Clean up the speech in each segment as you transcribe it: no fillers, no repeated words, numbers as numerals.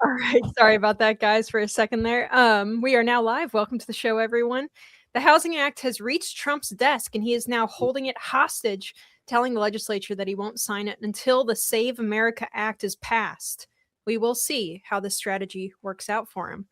All right, sorry about that, guys, for a second there. We are now live. Welcome to the show, everyone. The Housing Act has reached Trump's desk, and he is now holding it hostage, telling the legislature that he won't sign it until the Save America Act is passed. We will see how this strategy works out for him.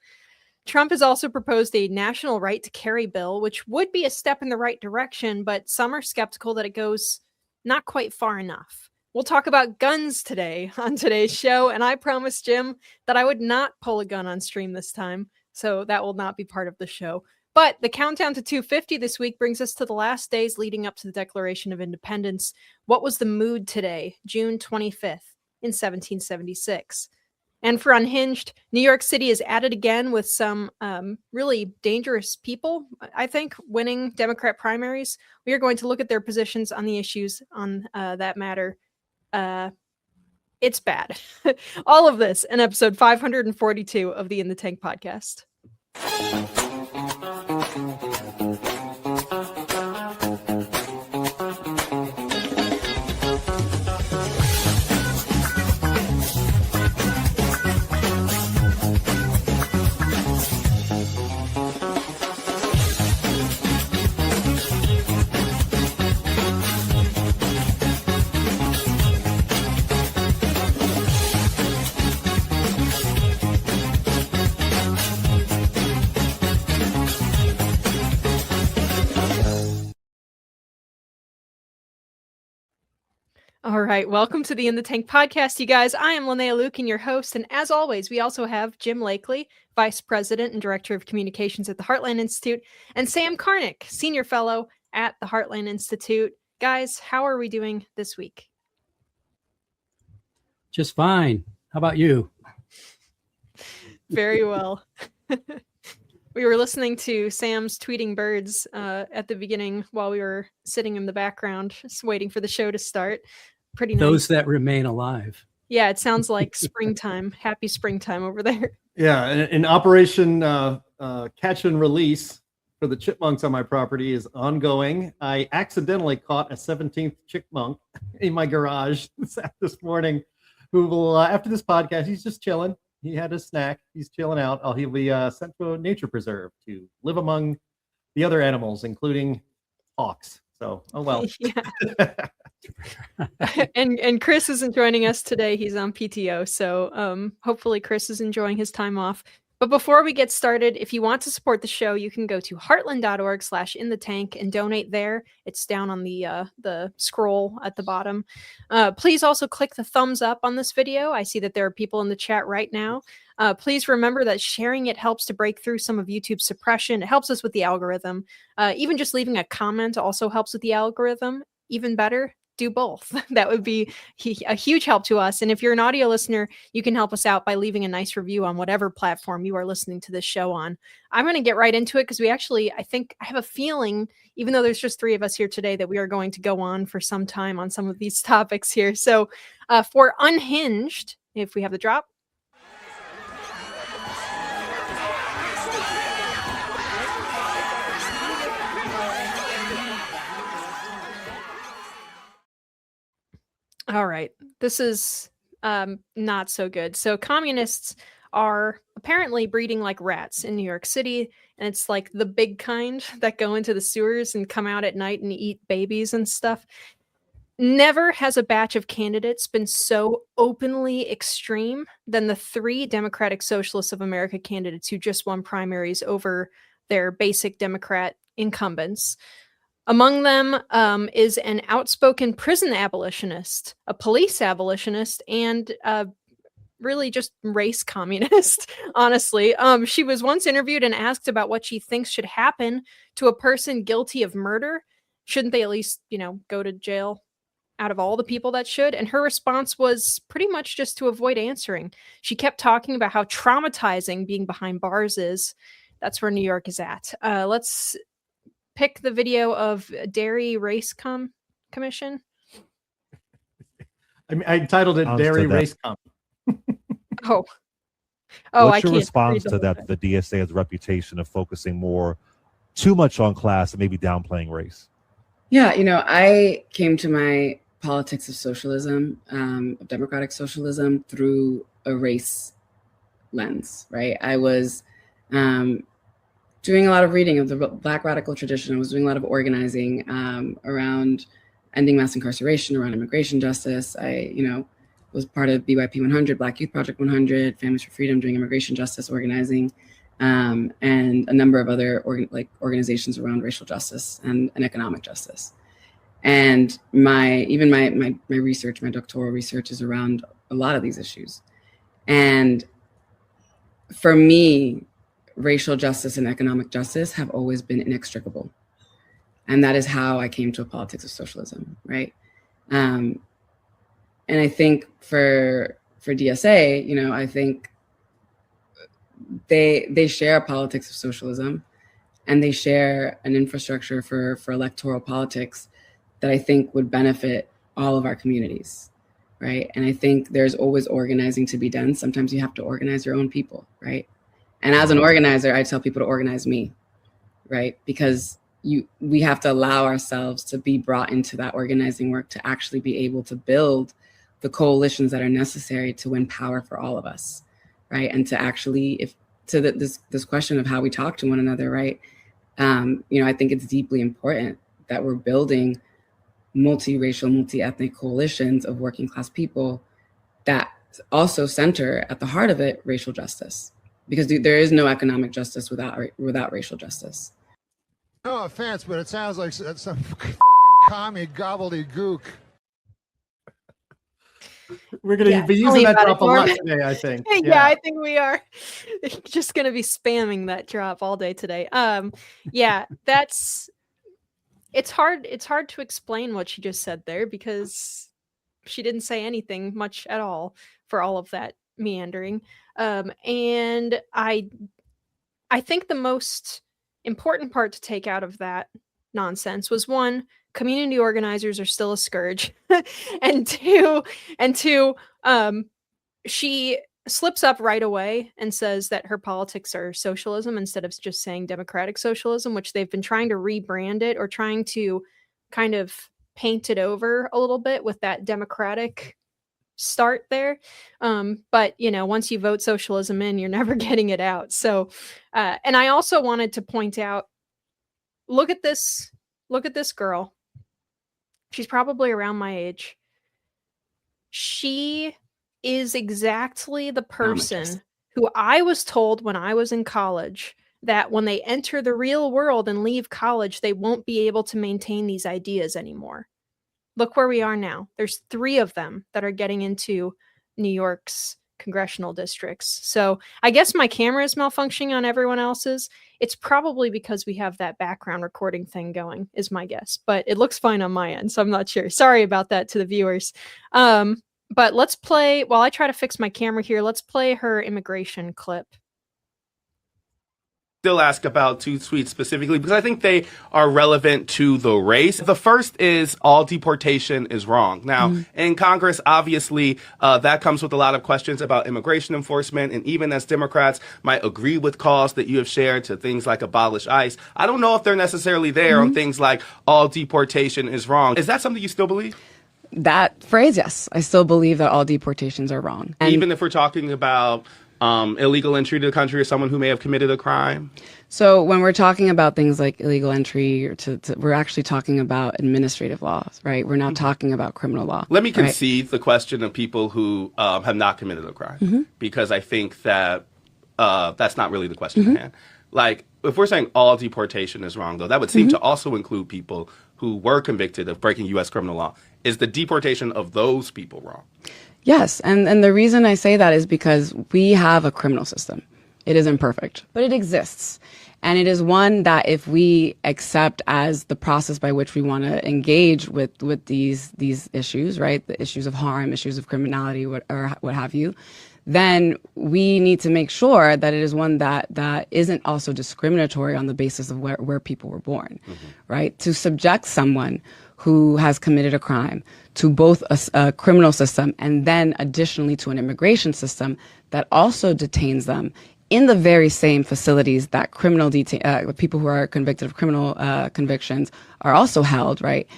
Trump has also proposed a national right to carry bill, which would be a step in the right direction, but some are skeptical that it goes not quite far enough. We'll talk about guns today on today's show, and I promised Jim that I would not pull a gun on stream this time, so that will not be part of the show. But the countdown to 250 this week brings us to the last days leading up to the Declaration of Independence. What was the mood today, June 25th in 1776? And for Unhinged, New York City is at it again with some really dangerous people, I think, winning Democrat primaries. We are going to look at their positions on the issues on that matter. It's bad. All of this in episode 542 of the In the Tank podcast. All right, welcome to the In the Tank podcast, you guys. I am Linnea Lukin, your host, and as always, we also have Jim Lakely, Vice President and Director of Communications at the Heartland Institute, and Sam Karnick, Senior Fellow at the Heartland Institute. Guys, how are we doing this week? Just fine. How about you? Very well. We were listening to Sam's tweeting birds at the beginning while we were sitting in the background, just waiting for the show to start. Pretty nice. Those that remain alive. Yeah, it sounds like springtime. Happy springtime over there. Yeah, an Operation Catch and Release for the chipmunks on my property is ongoing. I accidentally caught a 17th chipmunk in my garage this morning, who will, after this podcast, he's just chilling. He had a snack. He's chilling out. He'll be sent to a nature preserve to live among the other animals, including hawks. So, oh well. Yeah. and Chris isn't joining us today. He's on PTO. So hopefully Chris is enjoying his time off. But before we get started, if you want to support the show, you can go to heartland.org/inthetank and donate there. It's down on the scroll at the bottom. Please also click the thumbs up on this video. I see that there are people in the chat right now. Please remember that sharing it helps to break through some of YouTube's suppression. It helps us with the algorithm. Even just leaving a comment also helps with the algorithm. Even better, do both. That would be a huge help to us. And if you're an audio listener, you can help us out by leaving a nice review on whatever platform you are listening to this show on. I'm going to get right into it because I have a feeling, even though there's just three of us here today, that we are going to go on for some time on some of these topics here. So for Unhinged, if we have the drop. All right. This is not so good. So communists are apparently breeding like rats in New York City. And it's like the big kind that go into the sewers and come out at night and eat babies and stuff. Never has a batch of candidates been so openly extreme than the three Democratic Socialists of America candidates who just won primaries over their basic Democrat incumbents. Among them is an outspoken prison abolitionist, a police abolitionist, and really just race communist, honestly. She was once interviewed and asked about what she thinks should happen to a person guilty of murder. Shouldn't they at least, go to jail out of all the people that should? And her response was pretty much just to avoid answering. She kept talking about how traumatizing being behind bars is. That's where New York is at. Let's pick the video of Dairy Race Commission. I titled it Dairy Race Com. Oh, What's your response to that? The DSA has a reputation of focusing too much on class and maybe downplaying race. Yeah, I came to my politics of socialism, of democratic socialism, through a race lens, right? I was doing a lot of reading of the Black radical tradition. I was doing a lot of organizing around ending mass incarceration, around immigration justice. I, was part of BYP 100, Black Youth Project 100, Families for Freedom, doing immigration justice organizing, and a number of other organizations around racial justice and economic justice. And my research, my doctoral research, is around a lot of these issues. And for me, racial justice and economic justice have always been inextricable. And that is how I came to a politics of socialism, right? And I think for DSA, I think they share a politics of socialism, and they share an infrastructure for electoral politics that I think would benefit all of our communities, right? And I think there's always organizing to be done. Sometimes you have to organize your own people, right? And as an organizer, I tell people to organize me, right? Because we have to allow ourselves to be brought into that organizing work to actually be able to build the coalitions that are necessary to win power for all of us, right? And to actually, this question of how we talk to one another, right? I think it's deeply important that we're building multiracial, multi-ethnic coalitions of working class people that also center at the heart of it racial justice, because there is no economic justice without racial justice. No offense, but it sounds like some fucking commie gobbledygook. We're going to be using that drop a lot today, I think. Yeah, I think we are just going to be spamming that drop all day today. It's hard to explain what she just said there, because she didn't say anything much at all for all of that meandering. And I think the most important part to take out of that nonsense was, one, community organizers are still a scourge. and two, she slips up right away and says that her politics are socialism instead of just saying democratic socialism, which they've been trying to rebrand it, or trying to kind of paint it over a little bit with that democratic start there. But once you vote socialism in, you're never getting it out. So, and I also wanted to point out, look at this girl. She's probably around my age. She is exactly the person who I was told when I was in college that when they enter the real world and leave college, they won't be able to maintain these ideas anymore. Look where we are now. There's 3 of them that are getting into New York's congressional districts. So I guess my camera is malfunctioning on everyone else's. It's probably because we have that background recording thing going, is my guess. But it looks fine on my end, so I'm not sure. Sorry about that to the viewers. But let's play, while I try to fix my camera here, let's play her immigration clip. Still ask about 2 tweets specifically because I think they are relevant to the race. The first is all deportation is wrong. Now, in Congress, obviously, that comes with a lot of questions about immigration enforcement. And even as Democrats might agree with calls that you have shared to things like abolish ICE, I don't know if they're necessarily there on things like all deportation is wrong. Is that something you still believe? That phrase, yes. I still believe that all deportations are wrong. And even if we're talking about illegal entry to the country or someone who may have committed a crime? So when we're talking about things like illegal entry, we're actually talking about administrative laws, right? We're not talking about criminal law. Let me concede the question of people who have not committed a crime, because I think that that's not really the question at hand. Like, if we're saying all deportation is wrong, though, that would seem to also include people who were convicted of breaking U.S. criminal law. Is the deportation of those people wrong? Yes, and the reason I say that is because we have a criminal system. It is imperfect, but it exists. And it is one that if we accept as the process by which we want to engage with these issues, right? The issues of harm, issues of criminality, what have you, then we need to make sure that it is one that isn't also discriminatory on the basis of where people were born, right? To subject someone who has committed a crime to both a criminal system and then additionally to an immigration system that also detains them in the very same facilities that people who are convicted of criminal convictions are also held, right?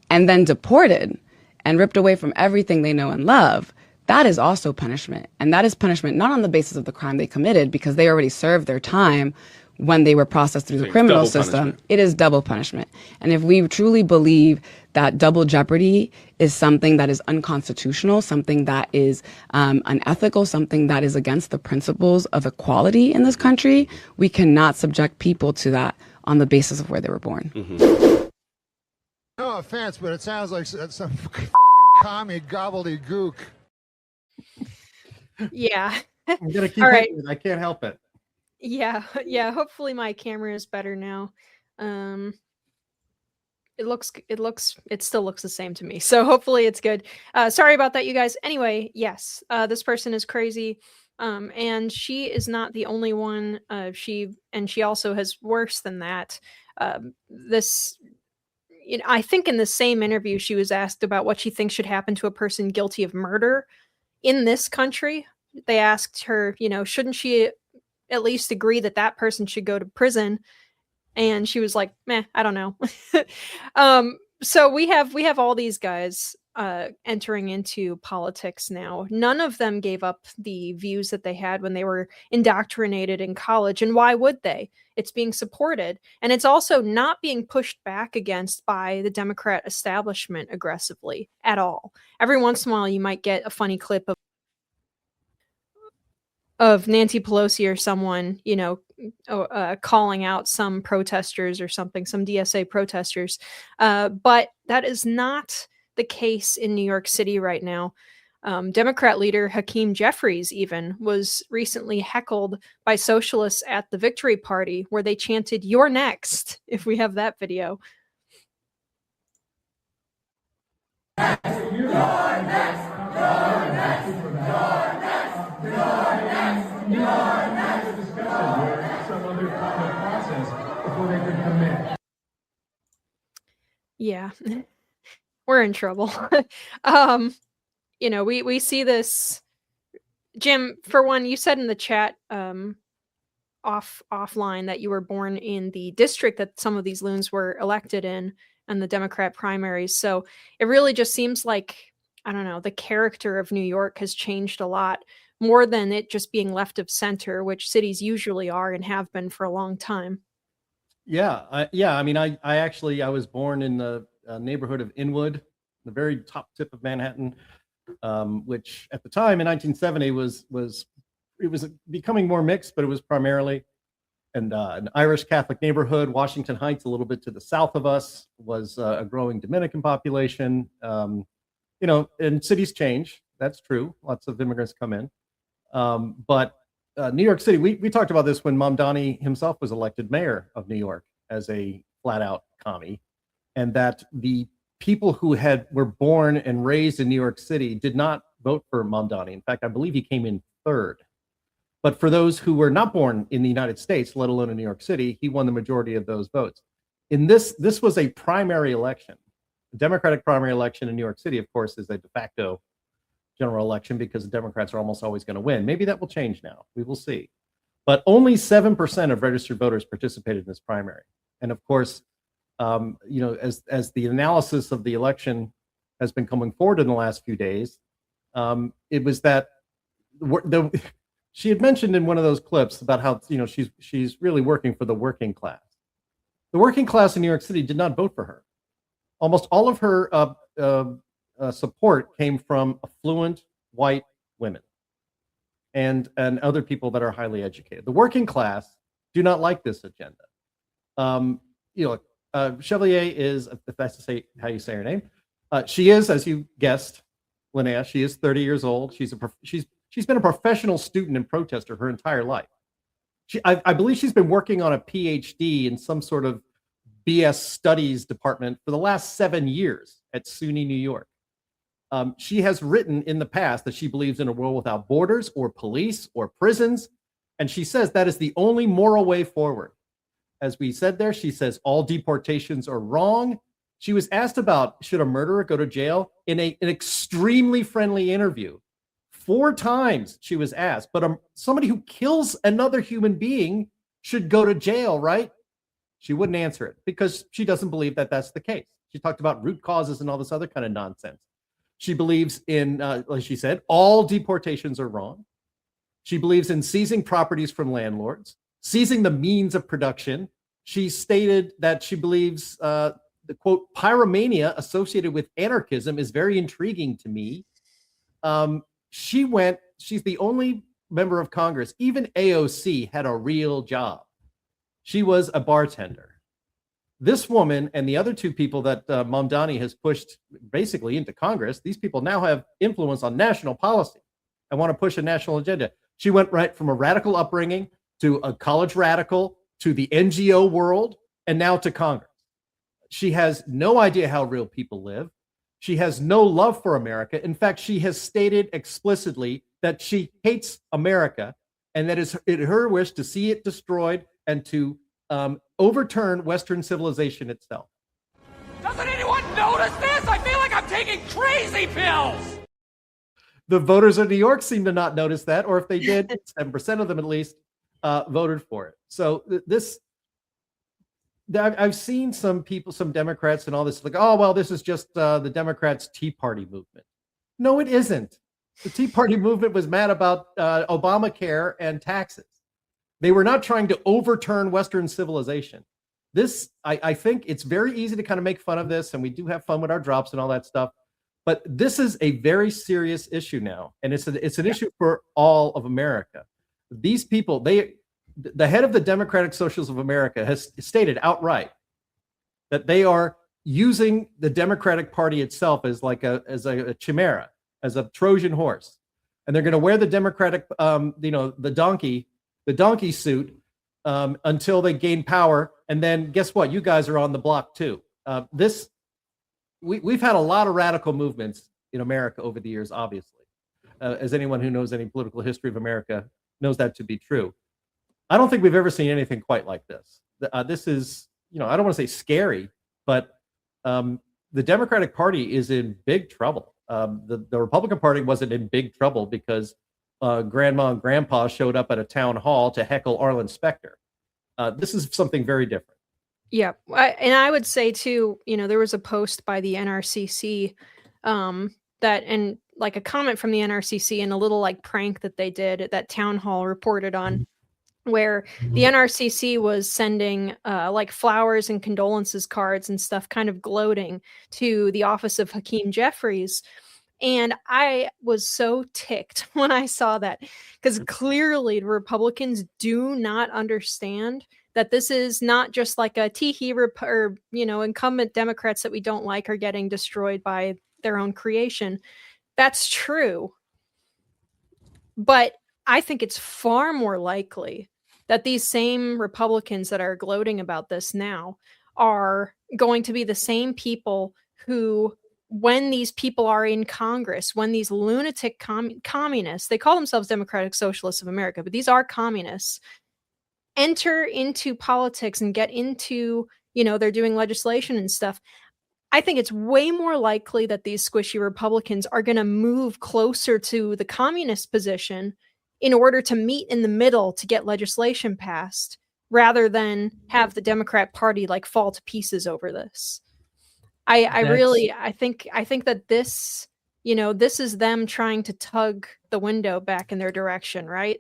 And then deported and ripped away from everything they know and love. That is also punishment. And that is punishment not on the basis of the crime they committed, because they already served their time when they were processed through the criminal system. It is double punishment. And if we truly believe that double jeopardy is something that is unconstitutional, something that is unethical, something that is against the principles of equality in this country, we cannot subject people to that on the basis of where they were born. No offense, but it sounds like some fucking commie gobbledygook. Yeah. I'm gonna keep All right. it. I can't help it. Yeah. Hopefully my camera is better now. It still looks the same to me. So hopefully it's good. Sorry about that, you guys. Anyway, yes, this person is crazy. And she is not the only one. She also has worse than that. I think in the same interview, she was asked about what she thinks should happen to a person guilty of murder in this country. They asked her, shouldn't she at least agree that person should go to prison? And she was like, meh, I don't know. So we have all these guys entering into politics now. None of them gave up the views that they had when they were indoctrinated in college. And why would they? It's being supported. And it's also not being pushed back against by the Democrat establishment aggressively at all. Every once in a while, you might get a funny clip of Nancy Pelosi or someone, calling out some protesters or something, some DSA protesters. But that is not the case in New York City right now. Democrat leader Hakeem Jeffries even was recently heckled by socialists at the Victory Party, where they chanted, "You're next," if we have that video. You're next, you're next, you're next, you're next, you're next, you're next. Discussion here, some other common process before they could commit. Yeah, we're in trouble. We see this. Jim, for one, you said in the chat offline that you were born in the district that some of these loons were elected in and the Democrat primaries. So it really just seems like, I don't know, the character of New York has changed a lot, more than it just being left of center, which cities usually are and have been for a long time. Yeah. I mean, I was born in the neighborhood of Inwood, the very top tip of Manhattan, which at the time in 1970 was becoming more mixed, but it was primarily an Irish Catholic neighborhood. Washington Heights, a little bit to the south of us, was a growing Dominican population. And cities change. That's true. Lots of immigrants come in. But New York City, we talked about this when Mamdani himself was elected mayor of New York as a flat out commie, and that the people who were born and raised in New York City did not vote for Mamdani. In fact, I believe he came in third. But for those who were not born in the United States, let alone in New York City, he won the majority of those votes. In this was a primary election. The Democratic primary election in New York City, of course, is a de facto general election because the Democrats are almost always going to win. Maybe that will change now. We will see. But only 7% of registered voters participated in this primary. And of course, as the analysis of the election has been coming forward in the last few days, it was that she had mentioned in one of those clips about how she's really working for the working class. The working class in New York City did not vote for her. Almost all of her support came from affluent white women and other people that are highly educated. The working class do not like this agenda. Chevalier is, if that's how you say her name, she is, as you guessed, Linnea. She is 30 years old. She's been a professional student and protester her entire life. I believe she's been working on a PhD in some sort of BS studies department for the last 7 years at SUNY New York. She has written in the past that she believes in a world without borders or police or prisons, and she says that is the only moral way forward. As we said there, she says all deportations are wrong. She was asked about should a murderer go to jail in an extremely friendly interview. 4 times she was asked, but somebody who kills another human being should go to jail, right? She wouldn't answer it because she doesn't believe that that's the case. She talked about root causes and all this other kind of nonsense. She believes in, like she said, all deportations are wrong. She believes in seizing properties from landlords, seizing the means of production. She stated that she believes the quote, pyromania associated with anarchism is very intriguing to me. She's the only member of Congress, even AOC had a real job. She was a bartender. This woman and the other 2 people that Mamdani has pushed basically into Congress, these people now have influence on national policy and want to push a national agenda. She went right from a radical upbringing to a college radical to the NGO world and now to Congress. She has no idea how real people live. She has no love for America. In fact, she has stated explicitly that she hates America and that it's her wish to see it destroyed and to overturn Western civilization itself. Doesn't anyone notice this? I feel like I'm taking crazy pills. The voters of New York seem to not notice that, or if they did, 7% of them at least voted for it. So I've seen some people, some Democrats and all this, like, oh, well, this is just the Democrats' Tea Party movement. No, it isn't. The Tea Party movement was mad about Obamacare and taxes. They were not trying to overturn Western civilization. This, I think it's very easy to kind of make fun of this, and we do have fun with our drops and all that stuff. But this is a very serious issue now, and it's an issue for all of America. These people, the head of the Democratic Socialists of America has stated outright that they are using the Democratic Party itself as like a chimera, as a Trojan horse, and they're going to wear the Democratic, the donkey suit until they gain power, and then guess what? You guys are on the block too. We've had a lot of radical movements in America over the years, obviously, as anyone who knows any political history of America knows that to be true. I don't think we've ever seen anything quite like this. This is, I don't want to say scary, but the Democratic Party is in big trouble. The Republican Party wasn't in big trouble because grandma and grandpa showed up at a town hall to heckle Arlen Specter. This is something very different. Yeah. And I would say too, there was a post by the NRCC and like a comment from the NRCC and a little like prank that they did at that town hall reported on, where the NRCC was sending like flowers and condolences cards and stuff, kind of gloating to the office of Hakeem Jeffries. And I was so ticked when I saw that, because clearly the Republicans do not understand that this is not just like a teehee or, incumbent Democrats that we don't like are getting destroyed by their own creation. That's true. But I think it's far more likely that these same Republicans that are gloating about this now are going to be the same people who, when these people are in Congress, when these lunatic communists, they call themselves Democratic Socialists of America, but these are communists, enter into politics and get into, they're doing legislation and stuff. I think it's way more likely that these squishy Republicans are going to move closer to the communist position in order to meet in the middle to get legislation passed, rather than have the Democrat Party like fall to pieces over this. I think that this, this is them trying to tug the window back in their direction, right?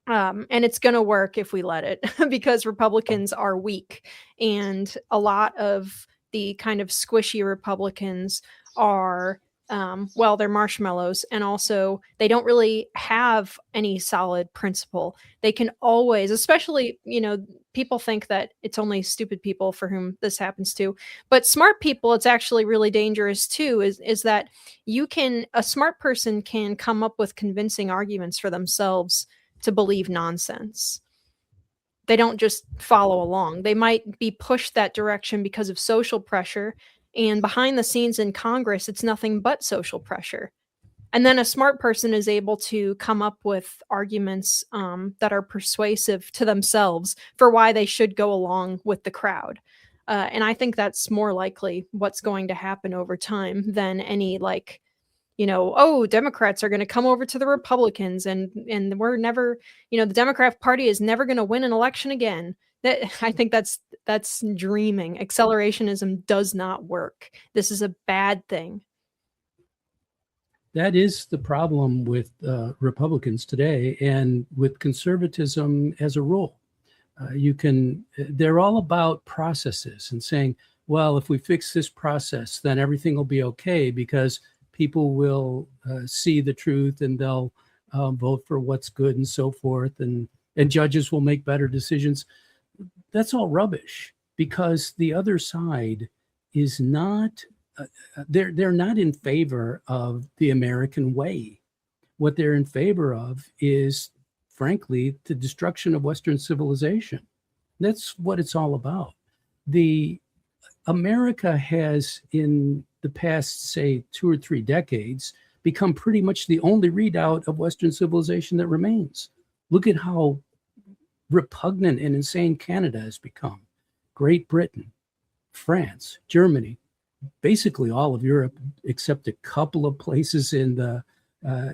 And it's going to work if we let it, because Republicans are weak, and a lot of the kind of squishy Republicans are well, they're marshmallows, and also they don't really have any solid principle. They can always, especially, people think that it's only stupid people for whom this happens to, but smart people, it's actually really dangerous too, is that a smart person can come up with convincing arguments for themselves to believe nonsense. They don't just follow along. They might be pushed that direction because of social pressure. And behind the scenes in Congress, it's nothing but social pressure. And then a smart person is able to come up with arguments that are persuasive to themselves for why they should go along with the crowd. And I think that's more likely what's going to happen over time than any Democrats are going to come over to the Republicans and we're never, the Democrat Party is never going to win an election again. I think that's dreaming. Accelerationism does not work. This is a bad thing. That is the problem with Republicans today and with conservatism as a rule. They're all about processes and saying, well, if we fix this process, then everything will be okay because people will see the truth and they'll vote for what's good and so forth. And judges will make better decisions. That's all rubbish because the other side is not, they're not in favor of the American way. What they're in favor of is, frankly, the destruction of Western civilization. That's what it's all about. America has, in the past, say, 2 or 3 decades, become pretty much the only redoubt of Western civilization that remains. Look at how repugnant and insane Canada has become. Great Britain, France, Germany, basically all of Europe, except a couple of places in the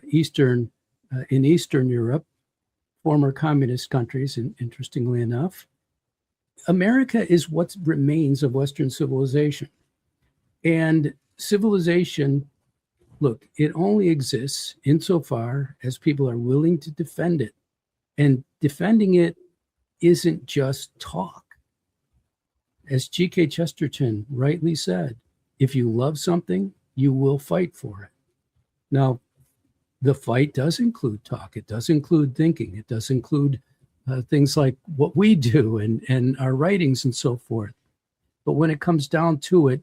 Eastern Europe, former communist countries, interestingly enough. America is what remains of Western civilization. And civilization, look, it only exists insofar as people are willing to defend it. And defending it isn't just talk. As G.K. Chesterton rightly said, if you love something, you will fight for it. Now, the fight does include talk. It does include thinking. It does include things like what we do and our writings and so forth. But when it comes down to it,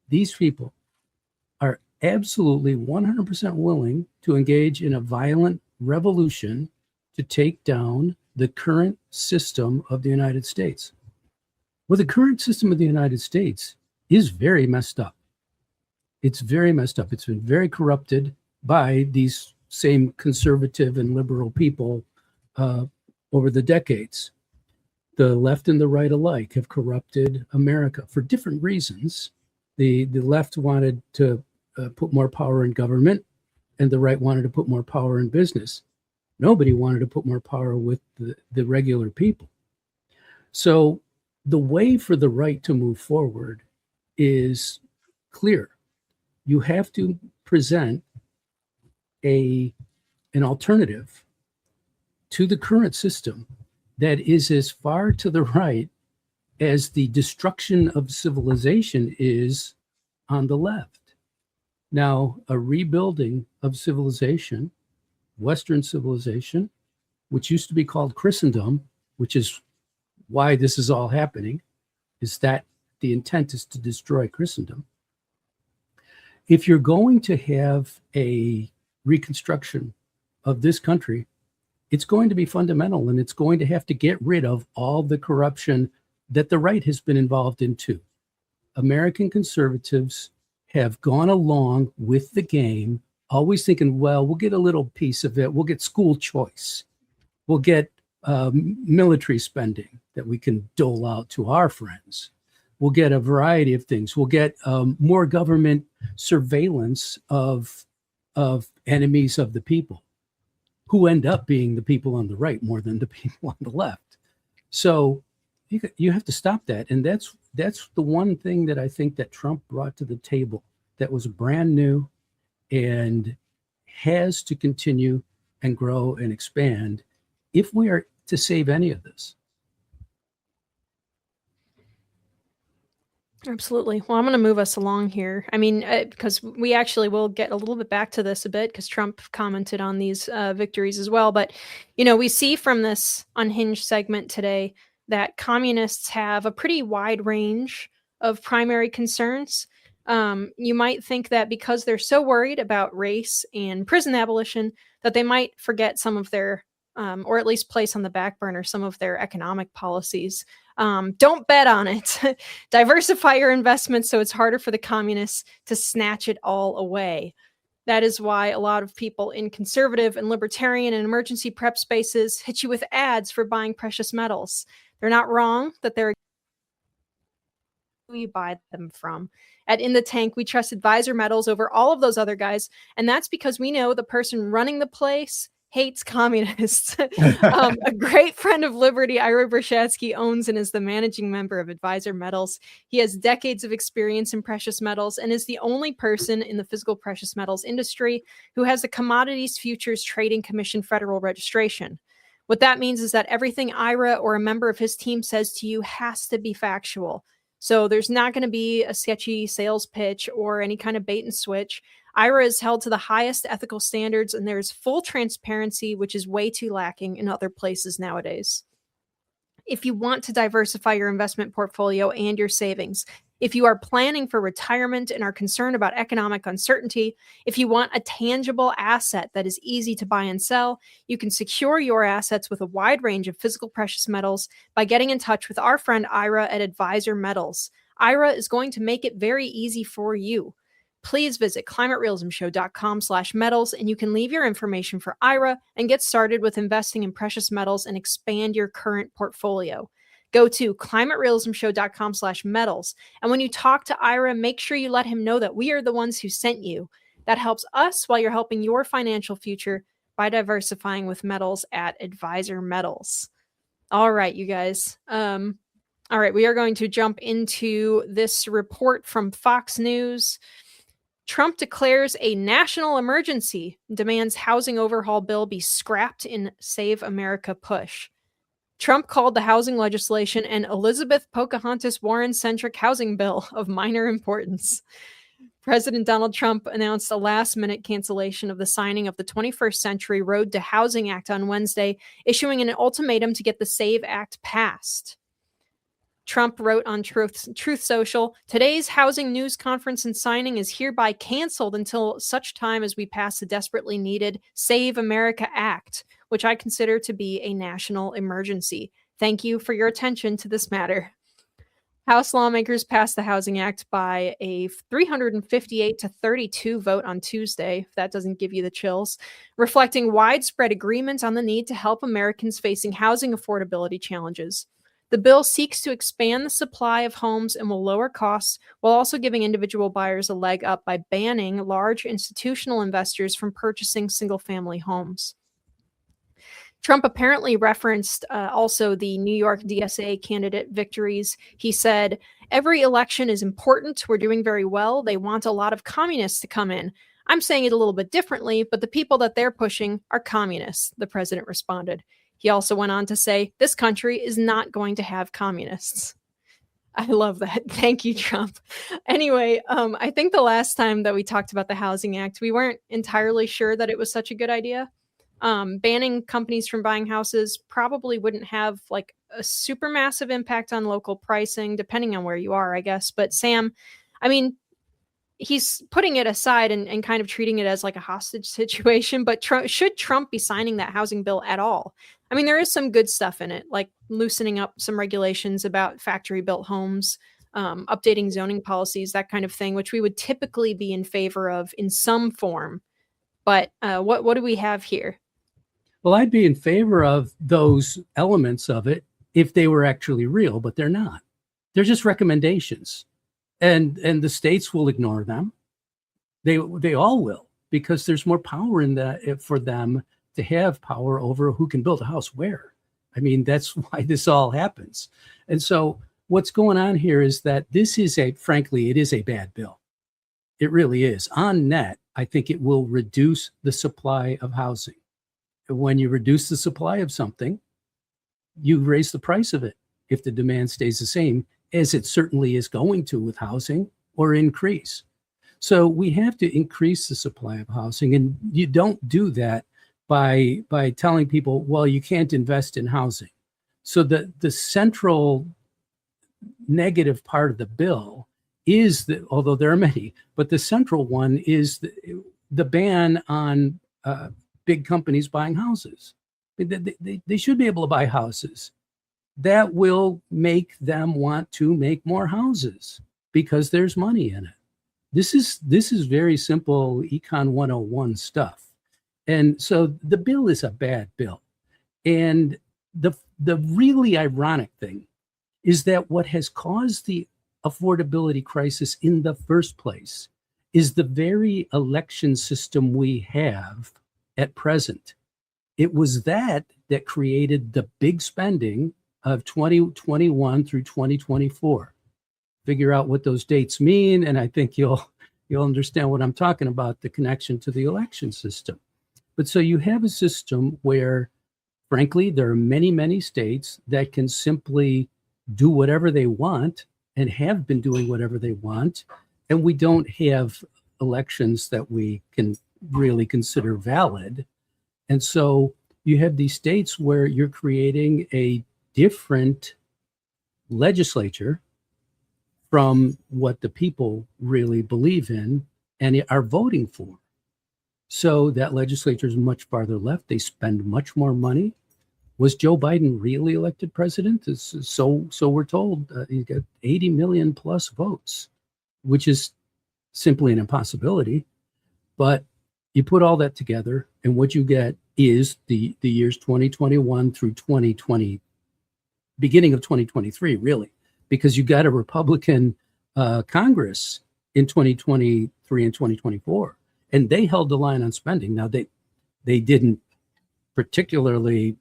these people are absolutely 100% willing to engage in a violent revolution to take down the current system of the United States. Well, the current system of the United States is very messed up. It's very messed up. It's been very corrupted by these same conservative and liberal people over the decades. The left and the right alike have corrupted America for different reasons. The left wanted to put more power in government, and the right wanted to put more power in business. Nobody wanted to put more power with the regular people. So the way for the right to move forward is clear. You have to present an alternative to the current system that is as far to the right as the destruction of civilization is on the left. Now, a rebuilding of civilization, Western civilization, which used to be called Christendom, which is why this is all happening, is that the intent is to destroy Christendom. If you're going to have a reconstruction of this country, it's going to be fundamental, and it's going to have to get rid of all the corruption that the right has been involved in too. American conservatives have gone along with the game, always thinking, well, we'll get a little piece of it. We'll get school choice. We'll get military spending that we can dole out to our friends. We'll get a variety of things. We'll get more government surveillance of enemies of the people, who end up being the people on the right more than the people on the left. So you have to stop that. And that's the one thing that I think that Trump brought to the table that was brand new and has to continue and grow and expand if we are to save any of this. Absolutely. Well, I'm going to move us along here. I mean, because we actually will get a little bit back to this a bit because Trump commented on these victories as well. But, we see from this Unhinged segment today that communists have a pretty wide range of primary concerns. You might think that because they're so worried about race and prison abolition, that they might forget some of their, or at least place on the back burner some of their economic policies. Don't bet on it. Diversify your investments so it's harder for the communists to snatch it all away. That is why a lot of people in conservative and libertarian and emergency prep spaces hit you with ads for buying precious metals. They're not wrong that they're who you buy them from. At In the Tank, we trust Advisor Metals over all of those other guys, and that's because we know the person running the place hates communists. A great friend of Liberty, Ira Brzezinski, owns and is the managing member of Advisor Metals. He has decades of experience in precious metals and is the only person in the physical precious metals industry who has a Commodities Futures Trading Commission federal registration. What that means is that everything Ira or a member of his team says to you has to be factual. So there's not going to be a sketchy sales pitch or any kind of bait and switch. Ira is held to the highest ethical standards, and there's full transparency, which is way too lacking in other places nowadays. If you want to diversify your investment portfolio and your savings, if you are planning for retirement and are concerned about economic uncertainty, if you want a tangible asset that is easy to buy and sell, you can secure your assets with a wide range of physical precious metals by getting in touch with our friend Ira at Advisor Metals. Ira is going to make it very easy for you. Please visit climaterealismshow.com/metals and you can leave your information for Ira and get started with investing in precious metals and expand your current portfolio. Go to climaterealismshow.com/metals. And when you talk to Ira, make sure you let him know that we are the ones who sent you. That helps us while you're helping your financial future by diversifying with metals at Advisor Metals. All right, you guys. All right, we are going to jump into this report from Fox News. Trump declares a national emergency, demands housing overhaul bill be scrapped in Save America push. Trump called the housing legislation an Elizabeth Pocahontas Warren-centric housing bill of minor importance. President Donald Trump announced a last-minute cancellation of the signing of the 21st Century Road to Housing Act on Wednesday, issuing an ultimatum to get the SAVE Act passed. Trump wrote on Truth Social, today's housing news conference and signing is hereby canceled until such time as we pass the desperately needed Save America Act, which I consider to be a national emergency. Thank you for your attention to this matter. House lawmakers passed the Housing Act by a 358-32 vote on Tuesday, if that doesn't give you the chills, reflecting widespread agreement on the need to help Americans facing housing affordability challenges. The bill seeks to expand the supply of homes and will lower costs while also giving individual buyers a leg up by banning large institutional investors from purchasing single-family homes. Trump apparently referenced also the New York DSA candidate victories. He said, every election is important. We're doing very well. They want a lot of communists to come in. I'm saying it a little bit differently, but the people that they're pushing are communists, the president responded. He also went on to say, this country is not going to have communists. I love that. Thank you, Trump. Anyway, I think the last time that we talked about the Housing Act, we weren't entirely sure that it was such a good idea. Banning companies from buying houses probably wouldn't have like a super massive impact on local pricing, depending on where you are, I guess. But Sam, I mean, he's putting it aside and kind of treating it as like a hostage situation. But should Trump be signing that housing bill at all? I mean, there is some good stuff in it, like loosening up some regulations about factory-built homes, updating zoning policies, that kind of thing, which we would typically be in favor of in some form. But what do we have here? Well, I'd be in favor of those elements of it if they were actually real, but they're not. They're just recommendations. And the states will ignore them. They all will, because there's more power in that for them to have power over who can build a house where. I mean, that's why this all happens. And so what's going on here is that this is frankly, it is a bad bill. It really is. On net, I think it will reduce the supply of housing. When you reduce the supply of something, you raise the price of it if the demand stays the same. as it certainly is going to with housing, or increase. So we have to increase the supply of housing, and you don't do that by telling people, well, you can't invest in housing. So the central negative part of the bill is that, although there are many, but the central one is the ban on big companies buying houses. They should be able to buy houses. That will make them want to make more houses because there's money in it. This is very simple Econ 101 stuff. And so the bill is a bad bill. And the really ironic thing is that what has caused the affordability crisis in the first place is the very election system we have at present. It was that created the big spending of 2021 through 2024. Figure out what those dates mean, and I think you'll understand what I'm talking about, the connection to the election system. But so you have a system where, frankly, there are many, many states that can simply do whatever they want and have been doing whatever they want, and we don't have elections that we can really consider valid. And so you have these states where you're creating a different legislature from what the people really believe in and are voting for. So that legislature is much farther left. They spend much more money. Was Joe Biden really elected president? So we're told. He got 80 million plus votes, which is simply an impossibility. But you put all that together, and what you get is the years 2021 through 2020, beginning of 2023, really, because you got a Republican Congress in 2023 and 2024, and they held the line on spending. Now, they didn't particularly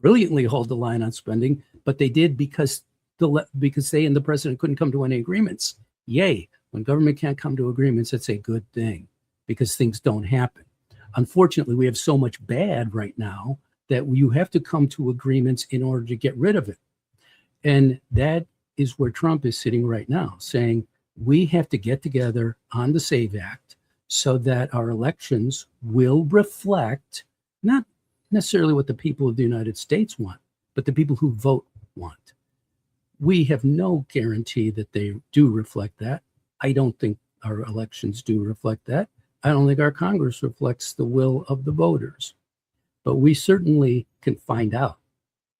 brilliantly hold the line on spending, but they did because they and the president couldn't come to any agreements. Yay. When government can't come to agreements, that's a good thing because things don't happen. Unfortunately, we have so much bad right now that you have to come to agreements in order to get rid of it. And that is where Trump is sitting right now, saying we have to get together on the SAVE Act so that our elections will reflect not necessarily what the people of the United States want, but the people who vote want. We have no guarantee that they do reflect that. I don't think our elections do reflect that. I don't think our Congress reflects the will of the voters. But we certainly can find out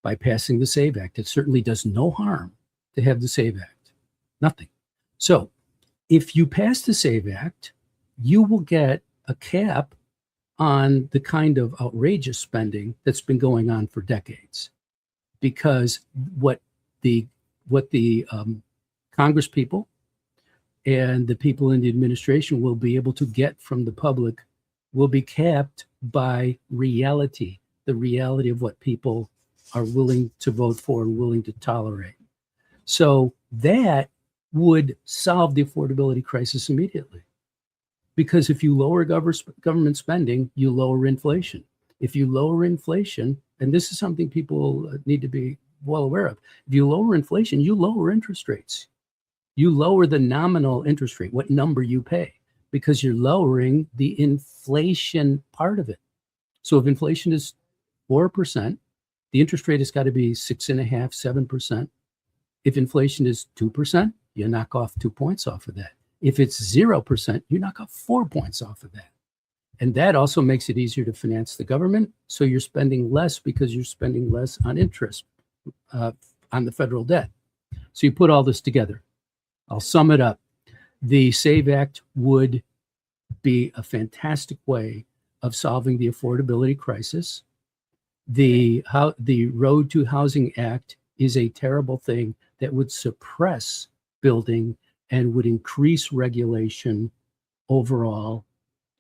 by passing the SAVE Act. It certainly does no harm to have the SAVE Act. Nothing. So if you pass the SAVE Act, you will get a cap on the kind of outrageous spending that's been going on for decades. Because what the Congress people and the people in the administration will be able to get from the public will be capped by reality, the reality of what people are willing to vote for and willing to tolerate. So that would solve the affordability crisis immediately. Because if you lower government spending, you lower inflation. If you lower inflation, and this is something people need to be well aware of, if you lower inflation, you lower interest rates. You lower the nominal interest rate, what number you pay, because you're lowering the inflation part of it. So if inflation is 4%, the interest rate has got to be 6.5%, 7%. If inflation is 2%, you knock off 2 points off of that. If it's 0%, you knock off 4 points off of that. And that also makes it easier to finance the government. So you're spending less because you're spending less on interest on the federal debt. So you put all this together. I'll sum it up. The SAVE Act would be a fantastic way of solving the affordability crisis. The Road to Housing Act is a terrible thing that would suppress building and would increase regulation overall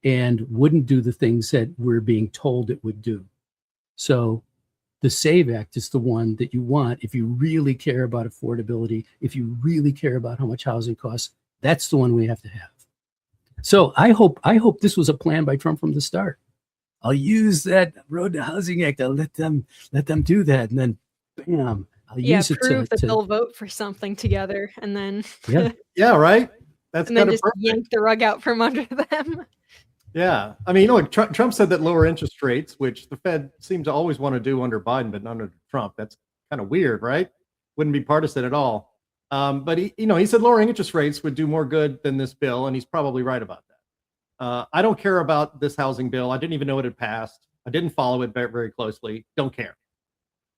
and wouldn't do the things that we're being told it would do. So the SAVE Act is the one that you want if you really care about affordability, if you really care about how much housing costs. That's the one we have to have. So I hope this was a plan by Trump from the start. I'll use that Road to Housing Act. I'll let them do that, and then bam, use it prove that to they'll vote for something together, and then Yeah, right. That's and then kind of just perfect. yank the rug out from under them. Yeah, I mean, Trump said that lower interest rates, which the Fed seems to always want to do under Biden, but not under Trump. That's kind of weird, right? Wouldn't be partisan at all. But he said lowering interest rates would do more good than this bill, and he's probably right about that. I don't care about this housing bill. I didn't even know it had passed. I didn't follow it very, very closely. Don't care.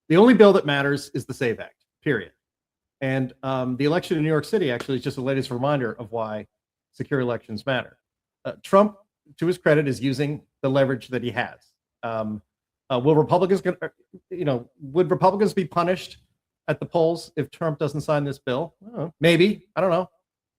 The only bill that matters is the SAVE Act, period. And the election in New York City actually is just the latest reminder of why secure elections matter. Trump, to his credit, is using the leverage that he has. Would Republicans be punished at the polls if Trump doesn't sign this bill? Maybe. I don't know.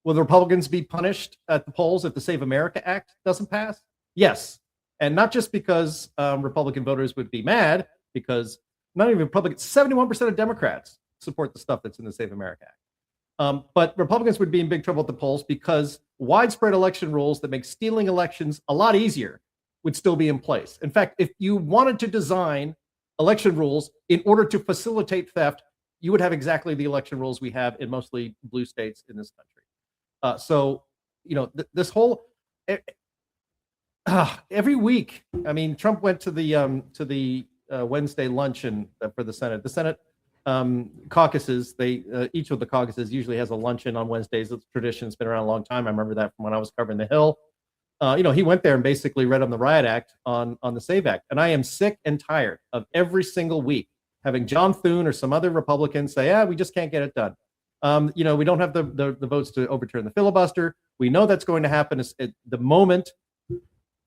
Will the Republicans be punished at the polls if the Save America Act doesn't pass? Yes. And not just because Republican voters would be mad, because not even Republicans, 71% of Democrats support the stuff that's in the Save America Act. But Republicans would be in big trouble at the polls because widespread election rules that make stealing elections a lot easier would still be in place. In fact, if you wanted to design election rules in order to facilitate theft, you would have exactly the election rules we have in mostly blue states in this country. This whole every week. I mean, Trump went to the Wednesday luncheon for the Senate. The Senate caucuses, each of the caucuses usually has a luncheon on Wednesdays. It's tradition. It's been around a long time. I remember that from when I was covering the Hill. He went there and basically read on the Riot Act on the SAVE Act. And I am sick and tired of every single week having John Thune or some other Republican say, we just can't get it done. We don't have the votes to overturn the filibuster. We know that's going to happen at the moment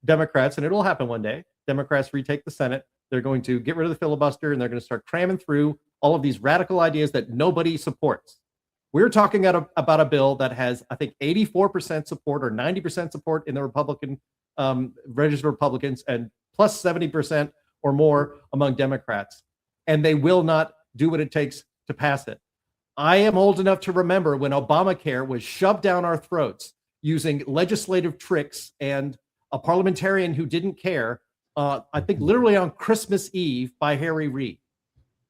Democrats, and it'll happen one day, Democrats retake the Senate. They're going to get rid of the filibuster, and they're going to start cramming through all of these radical ideas that nobody supports. We're talking about a bill that has, I think, 84% support or 90% support in the Republican registered Republicans, and plus 70% or more among Democrats. And they will not do what it takes to pass it. I am old enough to remember when Obamacare was shoved down our throats using legislative tricks and a parliamentarian who didn't care, I think literally on Christmas Eve, by Harry Reid.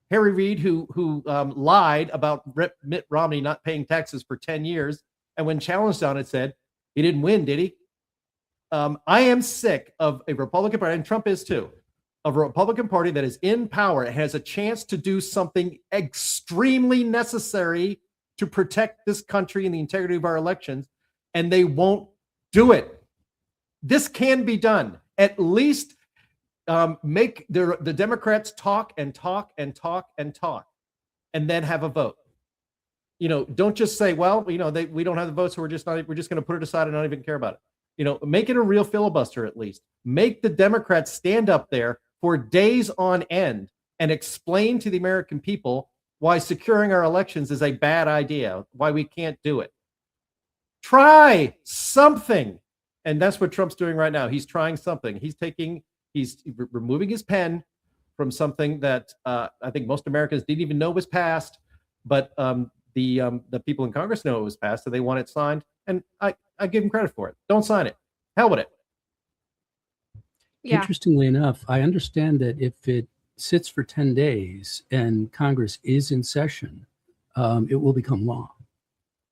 Harry Reid, who lied about Mitt Romney not paying taxes for 10 years, and when challenged on it said, he didn't win, did he? I am sick of a Republican Party, and Trump is too, of a Republican Party that is in power, has a chance to do something extremely necessary to protect this country and the integrity of our elections, and they won't do it. This can be done. At least make the Democrats talk and talk and talk and talk, and then have a vote. Don't just say, well, we don't have the votes, so we're just going to put it aside and not even care about it. Make it a real filibuster at least. Make the Democrats stand up there for days on end and explain to the American people why securing our elections is a bad idea, why we can't do it. Try something. And that's what Trump's doing right now. He's trying something. He's removing his pen from something that I think most Americans didn't even know was passed, but the people in Congress know it was passed, so they want it signed. And I give him credit for it. Don't sign it. Hell with it. Yeah. Interestingly enough, I understand that if it sits for 10 days and Congress is in session, it will become law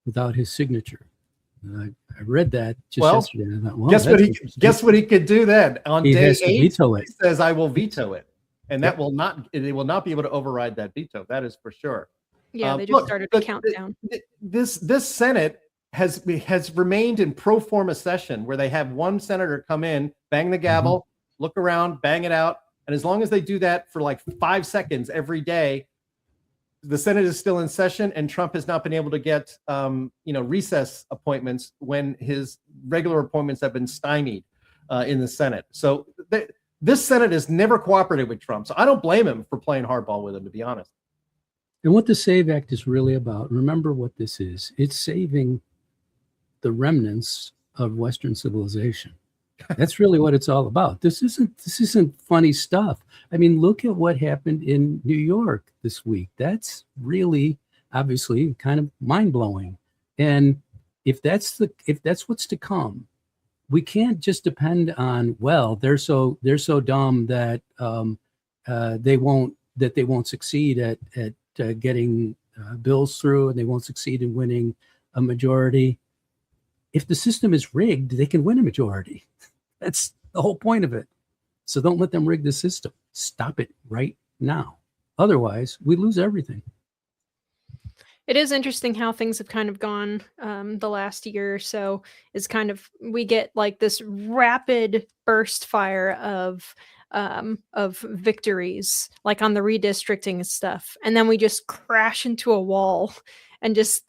without his signature. I read that just yesterday. And I thought, guess what he could do then? On he day has to 8, veto it. he says, I will veto it. And they will not be able to override that veto. That is for sure. Yeah, they just started a countdown. This Senate has remained in pro forma session where they have one senator come in, bang the gavel, look around, bang it out. And as long as they do that for like 5 seconds every day, the Senate is still in session, and Trump has not been able to get, recess appointments when his regular appointments have been stymied in the Senate. So this Senate has never cooperated with Trump. So I don't blame him for playing hardball with him, to be honest. And what the SAVE Act is really about, remember what this is. It's saving the remnants of Western civilization. That's really what it's all about. This isn't funny stuff. I mean, look at what happened in New York this week. That's really obviously kind of mind-blowing. And if that's what's to come, we can't just depend on, well, they're so dumb that they won't succeed at getting bills through, and they won't succeed in winning a majority. If the system is rigged, they can win a majority. That's the whole point of it. So don't let them rig the system. Stop it right now. Otherwise, we lose everything. It is interesting how things have kind of gone the last year or so. Is kind of, we get like this rapid burst fire of victories, like on the redistricting stuff, and then we just crash into a wall and just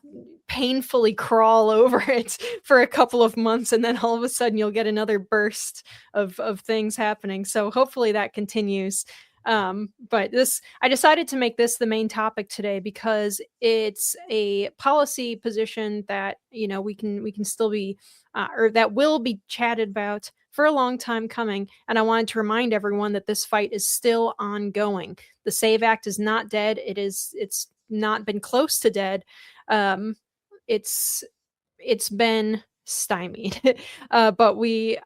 painfully crawl over it for a couple of months, and then all of a sudden you'll get another burst of things happening. So hopefully that continues. But I decided to make this the main topic today because it's a policy position that, you know, we can still be, or that will be chatted about for a long time coming. And I wanted to remind everyone that this fight is still ongoing. The SAVE Act is not dead. It's not been close to dead. It's been stymied. But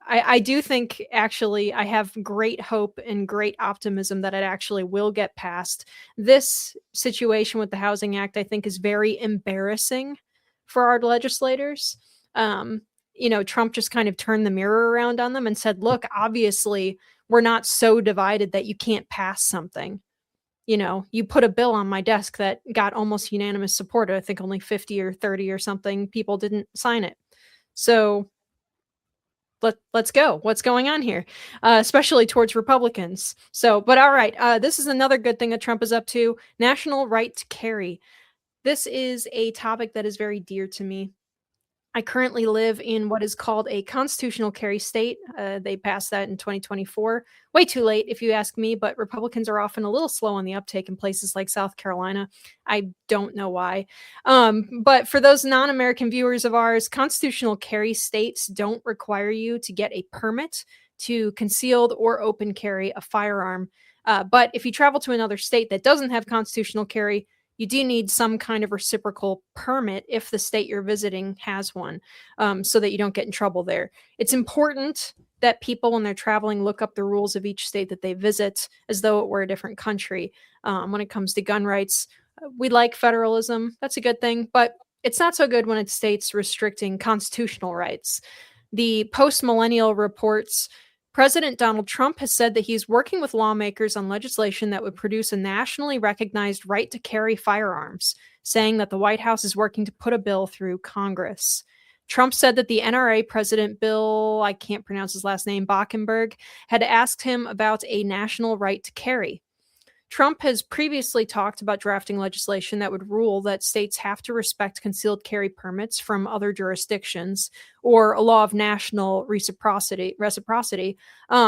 I do think, actually, I have great hope and great optimism that it actually will get passed. This situation with the Housing Act, I think, is very embarrassing for our legislators. You know, Trump just kind of turned the mirror around on them and said, look, obviously we're not so divided that you can't pass something. You know, you put a bill on my desk that got almost unanimous support. I think only 50 or 30 or something people didn't sign it. So let's go. What's going on here? Especially towards Republicans. So, but all right. This is another good thing that Trump is up to. National right to carry. This is a topic that is very dear to me. I currently live in what is called a constitutional carry state. They passed that in 2024. Way too late, if you ask me, but Republicans are often a little slow on the uptake in places like South Carolina. I don't know why. But for those non-American viewers of ours, constitutional carry states don't require you to get a permit to concealed or open carry a firearm. But if you travel to another state that doesn't have constitutional carry, you do need some kind of reciprocal permit if the state you're visiting has one, so that you don't get in trouble there. It's important that people, when they're traveling, look up the rules of each state that they visit as though it were a different country. When it comes to gun rights, we like federalism. That's a good thing, but it's not so good when it's states restricting constitutional rights. The post-millennial reports, President Donald Trump has said that he's working with lawmakers on legislation that would produce a nationally recognized right to carry firearms, saying that the White House is working to put a bill through Congress. Trump said that the NRA president, Bill, I can't pronounce his last name, Bockenberg, had asked him about a national right to carry. Trump has previously talked about drafting legislation that would rule that states have to respect concealed carry permits from other jurisdictions, or a law of national reciprocity.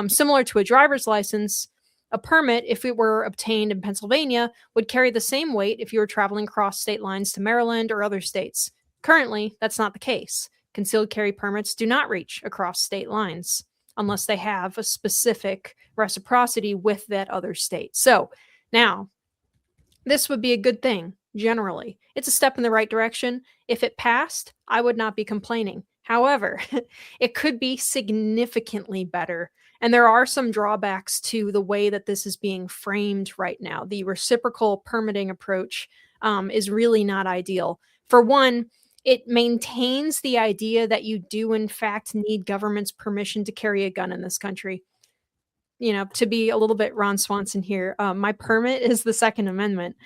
Similar to a driver's license, a permit, if it were obtained in Pennsylvania, would carry the same weight if you were traveling across state lines to Maryland or other states. Currently, that's not the case. Concealed carry permits do not reach across state lines unless they have a specific reciprocity with that other state. So, now, this would be a good thing, generally. It's a step in the right direction. If it passed, I would not be complaining. However, it could be significantly better. And there are some drawbacks to the way that this is being framed right now. The reciprocal permitting approach is really not ideal. For one, it maintains the idea that you do, in fact, need government's permission to carry a gun in this country. You know, to be a little bit Ron Swanson here, my permit is the Second Amendment.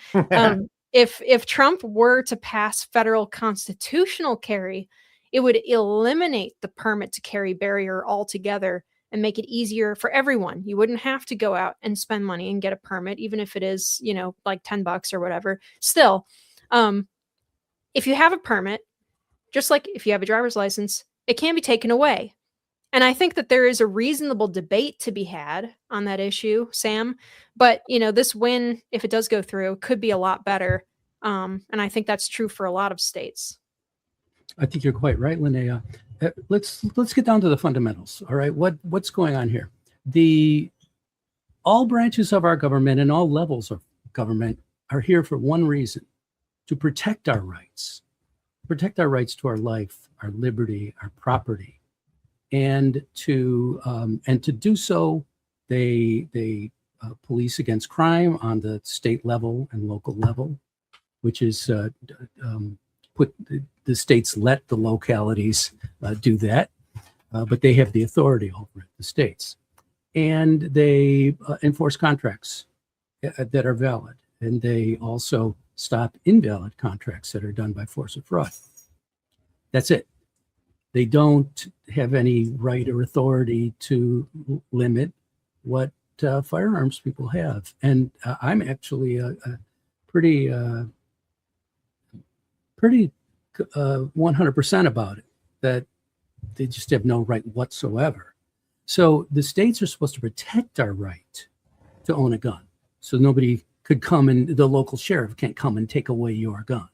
If Trump were to pass federal constitutional carry, it would eliminate the permit to carry barrier altogether and make it easier for everyone. You wouldn't have to go out and spend money and get a permit, even if it is, you know, like $10 or whatever. Still, if you have a permit, just like if you have a driver's license, it can be taken away. And I think that there is a reasonable debate to be had on that issue, Sam. But, you know, this win, if it does go through, could be a lot better. And I think that's true for a lot of states. I think you're quite right, Linnea. Let's get down to the fundamentals. All right, what's going on here? All branches of our government and all levels of government are here for one reason: to protect our rights to our life, our liberty, our property. And to do so, they police against crime on the state level and local level. which is put the states let the localities do that, but they have the authority over it, the states. And they enforce contracts that are valid. And they also stop invalid contracts that are done by force or fraud. That's it. They don't have any right or authority to limit what firearms people have. And I'm actually a pretty 100% about it, that they just have no right whatsoever. So the states are supposed to protect our right to own a gun. So nobody could come and the local sheriff can't come and take away your gun,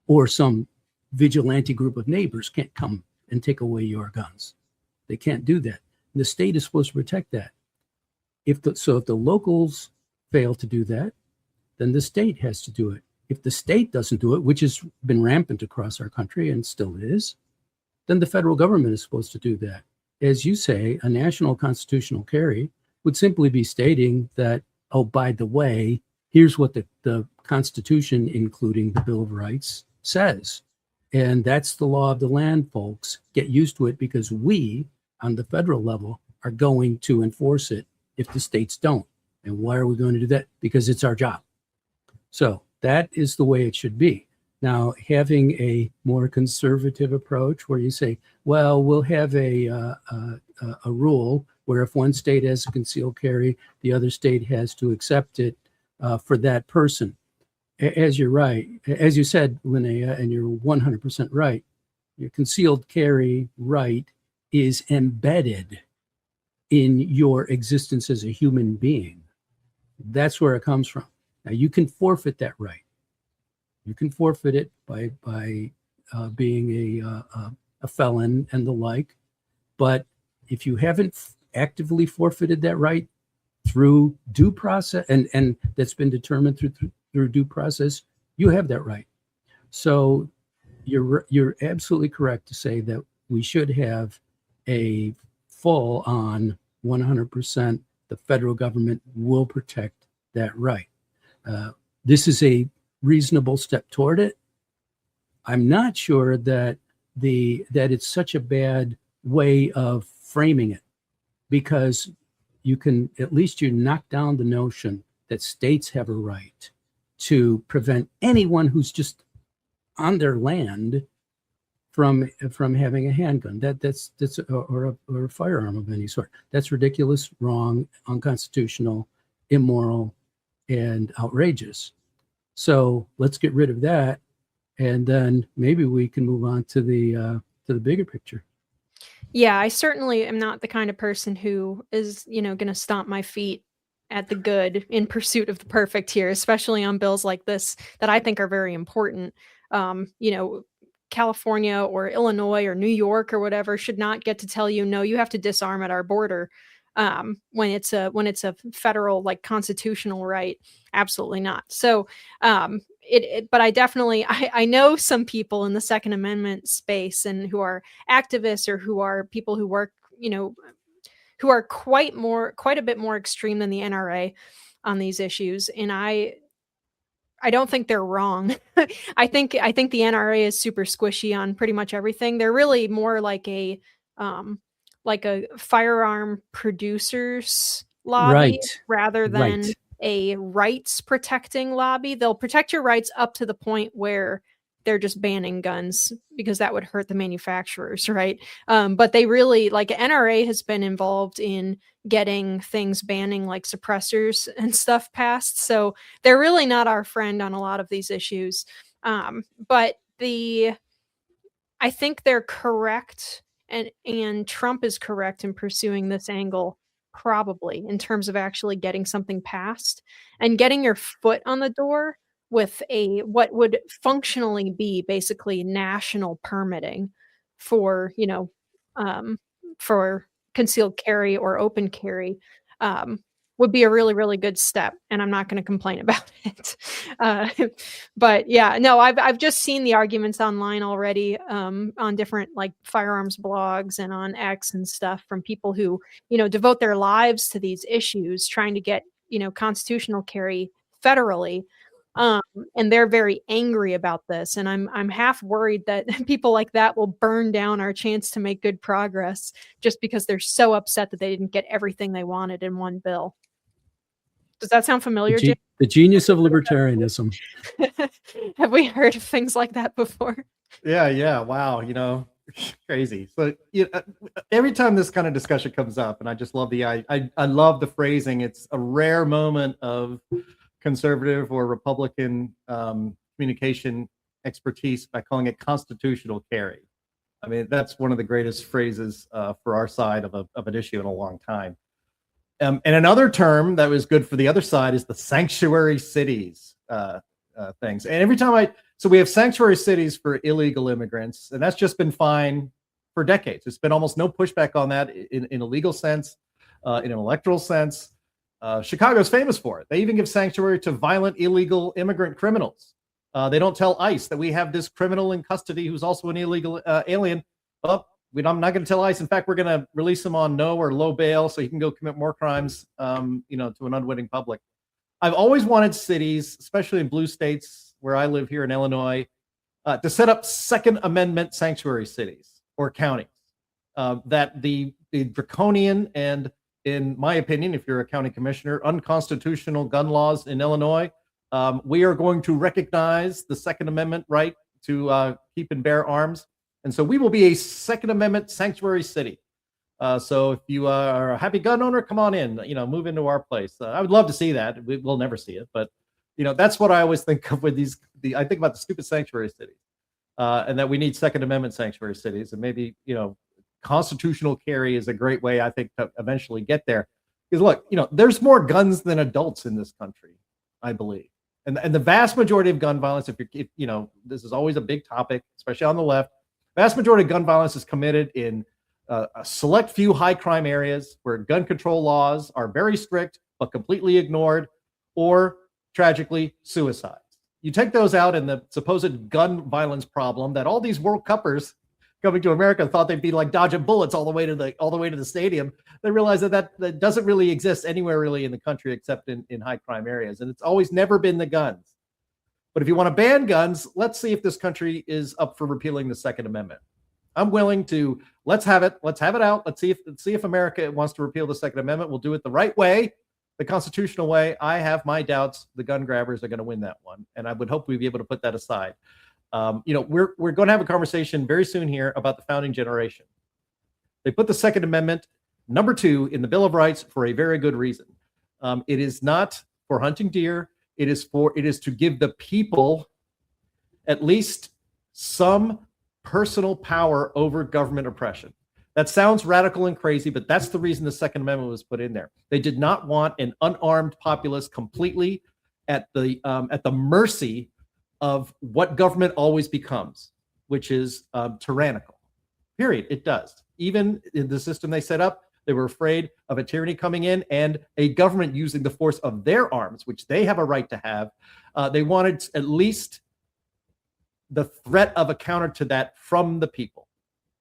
or some vigilante group of neighbors can't come and take away your guns. They can't do that. The state is supposed to protect that. If the locals fail to do that, then the state has to do it. If the state doesn't do it, which has been rampant across our country and still is, then the federal government is supposed to do that. As you say, a national constitutional carry would simply be stating that, oh, by the way, here's what the Constitution, including the Bill of Rights, says. And that's the law of the land, folks. Get used to it, because we, on the federal level, are going to enforce it if the states don't. And why are we going to do that? Because it's our job. So that is the way it should be. Now, having a more conservative approach where you say, well, we'll have a rule where if one state has a concealed carry, the other state has to accept it for that person. As you're right, as you said, Linnea, and you're 100% right, your concealed carry right is embedded in your existence as a human being. That's where it comes from. Now, you can forfeit that right. You can forfeit it by being a felon and the like. But if you haven't actively forfeited that right through due process, and that's been determined through due process, you have that right. So you're absolutely correct to say that we should have a full on 100%. The federal government will protect that right. This is a reasonable step toward it. I'm not sure that it's such a bad way of framing it, because you knock down the notion that states have a right to prevent anyone who's just on their land from having a handgun, or a firearm of any sort. That's ridiculous, wrong, unconstitutional, immoral, and outrageous. So let's get rid of that, and then maybe we can move on to the bigger picture. Yeah, I certainly am not the kind of person who is, going to stomp my feet at the good in pursuit of the perfect here, especially on bills like this that I think are very important. California or Illinois or New York or whatever should not get to tell you, no, you have to disarm at our border. When it's a federal, like, constitutional right. Absolutely not. So, but I definitely, I know some people in the Second Amendment space, and who are activists, or who are people who work, who are quite a bit more extreme than the NRA on these issues. And I don't think they're wrong. I think the NRA is super squishy on pretty much everything. They're really more like a firearm producers lobby, right, rather than right. a rights protecting lobby. They'll protect your rights up to the point where they're just banning guns, because that would hurt the manufacturers, right? But they really, like, NRA has been involved in getting things banning, like, suppressors and stuff passed. So they're really not our friend on a lot of these issues. But I think they're correct, and Trump is correct in pursuing this angle, probably, in terms of actually getting something passed and getting your foot on the door with what would functionally be basically national permitting for, for concealed carry or open carry, would be a really, really good step. And I'm not going to complain about it. But yeah, no, I've just seen the arguments online already, on different, like, firearms blogs and on X and stuff, from people who, devote their lives to these issues, trying to get, constitutional carry federally. And they're very angry about this. And I'm half worried that people like that will burn down our chance to make good progress just because they're so upset that they didn't get everything they wanted in one bill. Does that sound familiar, Jim? The genius of libertarianism. Have we heard of things like that before? Yeah. Wow. Crazy. So every time this kind of discussion comes up, and I just love I love the phrasing. It's a rare moment of conservative or Republican communication expertise by calling it constitutional carry. I mean, that's one of the greatest phrases for our side of an issue in a long time. And another term that was good for the other side is the sanctuary cities things. And every time so we have sanctuary cities for illegal immigrants, and that's just been fine for decades. There's been almost no pushback on that in a legal sense, in an electoral sense. Chicago's famous for it. They even give sanctuary to violent, illegal immigrant criminals. They don't tell ICE that we have this criminal in custody who's also an illegal alien. Well, I'm not going to tell ICE. In fact, we're going to release him on no or low bail so he can go commit more crimes, to an unwitting public. I've always wanted cities, especially in blue states where I live here in Illinois, to set up Second Amendment sanctuary cities or counties that the draconian and, in my opinion, if you're a county commissioner, unconstitutional gun laws in Illinois, we are going to recognize the Second Amendment right to keep and bear arms. And so we will be a Second Amendment sanctuary city. So if you are a happy gun owner, come on in, move into our place. I would love to see that. We'll never see it, but that's what I always think of with I think about the stupid sanctuary cities, and that we need Second Amendment sanctuary cities, and maybe, constitutional carry is a great way, I think, to eventually get there. Because look, there's more guns than adults in this country, I believe. And the vast majority of gun violence, if this is always a big topic, especially on the left, vast majority of gun violence is committed in a select few high crime areas where gun control laws are very strict but completely ignored, or tragically suicides. You take those out, and the supposed gun violence problem that all these World Cuppers coming to America thought they'd be like dodging bullets all the way to the stadium. They realize that doesn't really exist anywhere really in the country except in high crime areas, and it's always never been the guns. But if you want to ban guns, let's see if this country is up for repealing the Second Amendment. I'm willing to let's have it out. Let's see if America wants to repeal the Second Amendment. We'll do it the right way, the constitutional way. I have my doubts the gun grabbers are going to win that one, and I would hope we'd be able to put that aside. We're going to have a conversation very soon here about the founding generation. They put the Second Amendment number 2 in the Bill of Rights for a very good reason. It is not for hunting deer. It is to give the people at least some personal power over government oppression. That sounds radical and crazy, but that's the reason the Second Amendment was put in there. They did not want an unarmed populace completely at the mercy of what government always becomes, which is tyrannical. Period. It does. Even in the system they set up, they were afraid of a tyranny coming in and a government using the force of their arms, which they have a right to have. They wanted at least the threat of a counter to that from the people.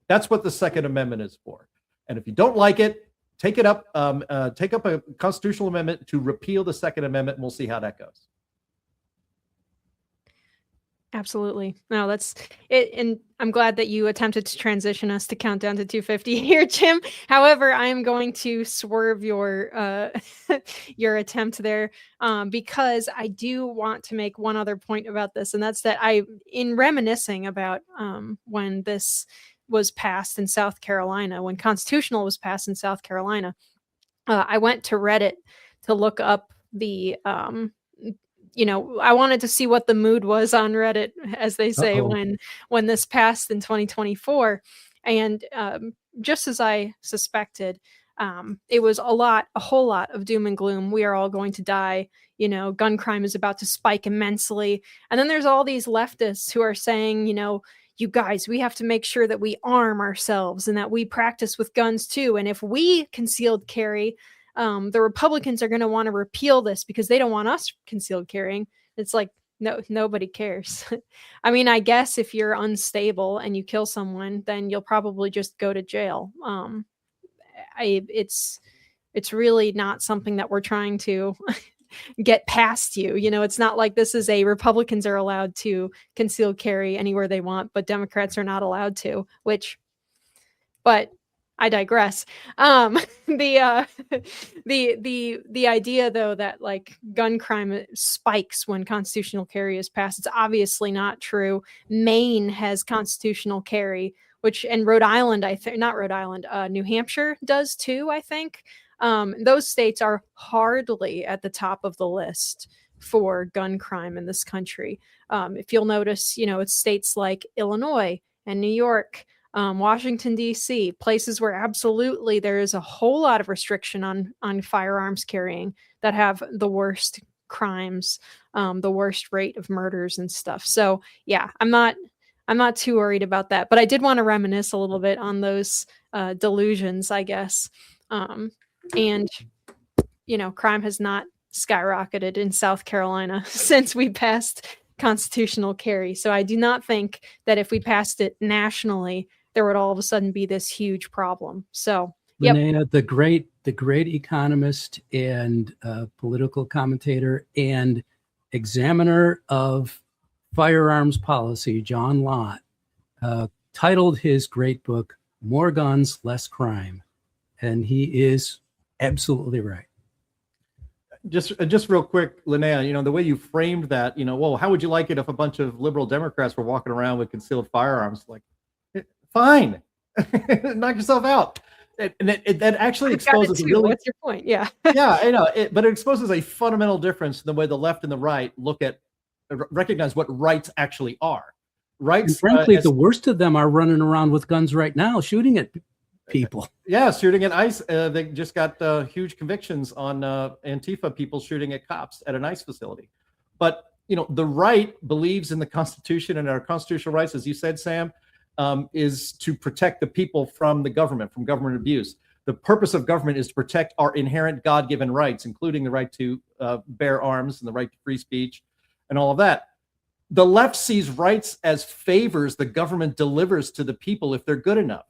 That's what the Second Amendment is for. And if you don't like it, take up a constitutional amendment to repeal the Second Amendment, and we'll see how that goes. Absolutely. No, that's it. And I'm glad that you attempted to transition us to count down to 250 here, Jim. However, I am going to swerve your your attempt there because I do want to make one other point about this, and that's that in reminiscing about when this was passed in South Carolina, when constitutional was passed in South Carolina, I went to Reddit to look up the I wanted to see what the mood was on Reddit, as they say, when this passed in 2024. And just as I suspected, it was a whole lot of doom and gloom. We are all going to die. Gun crime is about to spike immensely. And then there's all these leftists who are saying, you guys, we have to make sure that we arm ourselves and that we practice with guns too. And if we concealed carry, the Republicans are going to want to repeal this because they don't want us concealed carrying. It's like, no, nobody cares. I mean, I guess if you're unstable and you kill someone, then you'll probably just go to jail. It's really not something that we're trying to get past you. It's not like this is Republicans are allowed to concealed carry anywhere they want, but Democrats are not allowed to, but I digress. The idea though that like gun crime spikes when constitutional carry is passed, it's obviously not true. Maine has constitutional carry, and Rhode Island, New Hampshire does too, I think. Those states are hardly at the top of the list for gun crime in this country. If you'll notice, it's states like Illinois and New York, Washington, D.C., places where absolutely there is a whole lot of restriction on firearms carrying that have the worst crimes, the worst rate of murders and stuff. So yeah, I'm not too worried about that, but I did want to reminisce a little bit on those delusions, I guess. And crime has not skyrocketed in South Carolina since we passed constitutional carry. So I do not think that if we passed it nationally, there would all of a sudden be this huge problem. So, Linnea, the great economist and political commentator and examiner of firearms policy, John Lott, titled his great book, More Guns, Less Crime. And he is absolutely right. Just real quick, Linnea, the way you framed that, well, how would you like it if a bunch of liberal Democrats were walking around with concealed firearms? Like, fine, knock yourself out. And that actually exposes really. What's your point? Yeah. Yeah, I know. But it exposes a fundamental difference in the way the left and the right recognize what rights actually are. Rights. And frankly, the worst of them are running around with guns right now, shooting at people. Yeah, shooting at ICE. They just got huge convictions on Antifa people shooting at cops at an ICE facility. But the right believes in the Constitution and our constitutional rights, as you said, Sam. Is to protect the people from the government, from government abuse. The purpose of government is to protect our inherent God-given rights, including the right to bear arms and the right to free speech and all of that. The left sees rights as favors the government delivers to the people if they're good enough.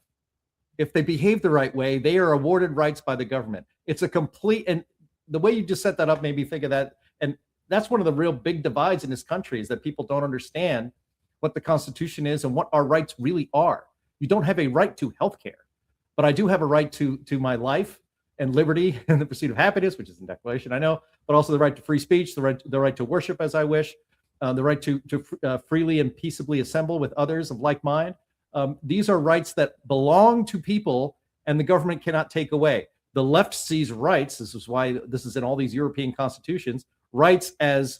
If they behave the right way, they are awarded rights by the government. It's a complete, and the way you just set that up made me think of that. And that's one of the real big divides in this country, is that people don't understand what the Constitution is and what our rights really are. You don't have a right to health care, but I do have a right to my life and liberty and the pursuit of happiness, which is in Declaration, I know, but also the right to free speech, the right to worship as I wish, the right to freely and peaceably assemble with others of like mind. These are rights that belong to people and the government cannot take away. The left sees rights, this is why this is in all these European constitutions, rights as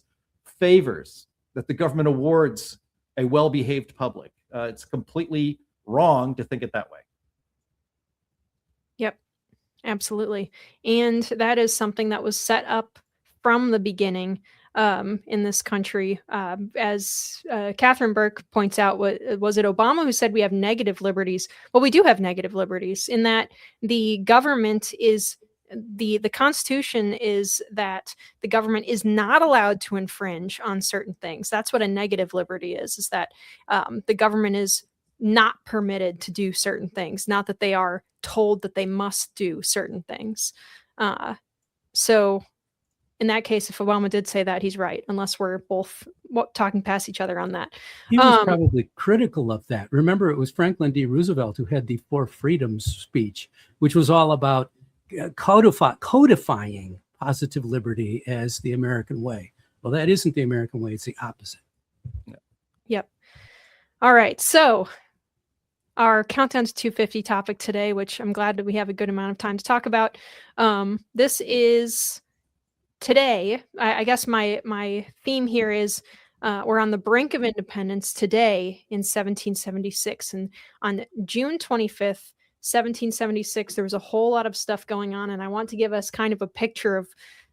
favors that the government awards a well-behaved public. It's completely wrong to think it that way. Yep, absolutely. And that is something that was set up from the beginning in this country. As Catherine Burke points out, was it Obama who said we have negative liberties? Well, we do have negative liberties in that the government is the Constitution is that the government is not allowed to infringe on certain things. That's what a negative liberty is that the government is not permitted to do certain things, not that they are told that they must do certain things. So in that case, if Obama did say that, he's right, unless we're both talking past each other on that. He was probably critical of that. Remember, it was Franklin D. Roosevelt who had the Four Freedoms speech, which was all about codifying positive liberty as the American way. Well, that isn't the American way. It's the opposite. Yep. All right. So our countdown to 250 topic today, which I'm glad that we have a good amount of time to talk about. This is today. I guess my theme here is we're on the brink of independence today in 1776. And on June 25th, 1776, there was a whole lot of stuff going on, and I want to give us kind of a picture of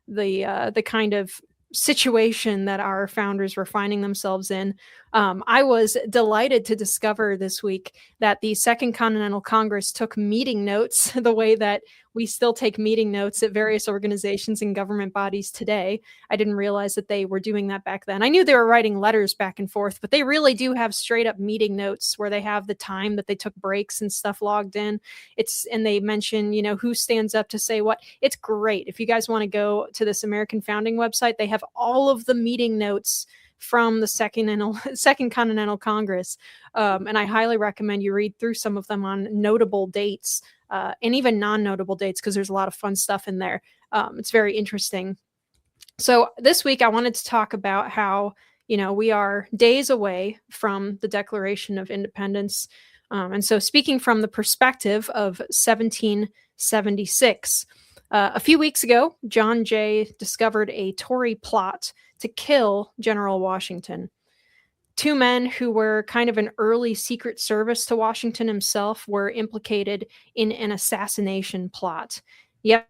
the kind of situation that our founders were finding themselves in. I was delighted to discover this week that the Second Continental Congress took meeting notes the way that we still take meeting notes at various organizations and government bodies today. I didn't realize that they were doing that back then. I knew they were writing letters back and forth, but they really do have straight up meeting notes where they have the time that they took breaks and stuff logged in. And they mention, who stands up to say what. It's great. If you guys want to go to this American Founding website, they have all of the meeting notes from the Second Continental Congress. And I highly recommend you read through some of them on notable dates and even non-notable dates, because there's a lot of fun stuff in there. It's very interesting. So this week I wanted to talk about how, we are days away from the Declaration of Independence. And so speaking from the perspective of 1776, a few weeks ago, John Jay discovered a Tory plot to kill General Washington. Two men who were kind of an early Secret Service to Washington himself were implicated in an assassination plot. Yet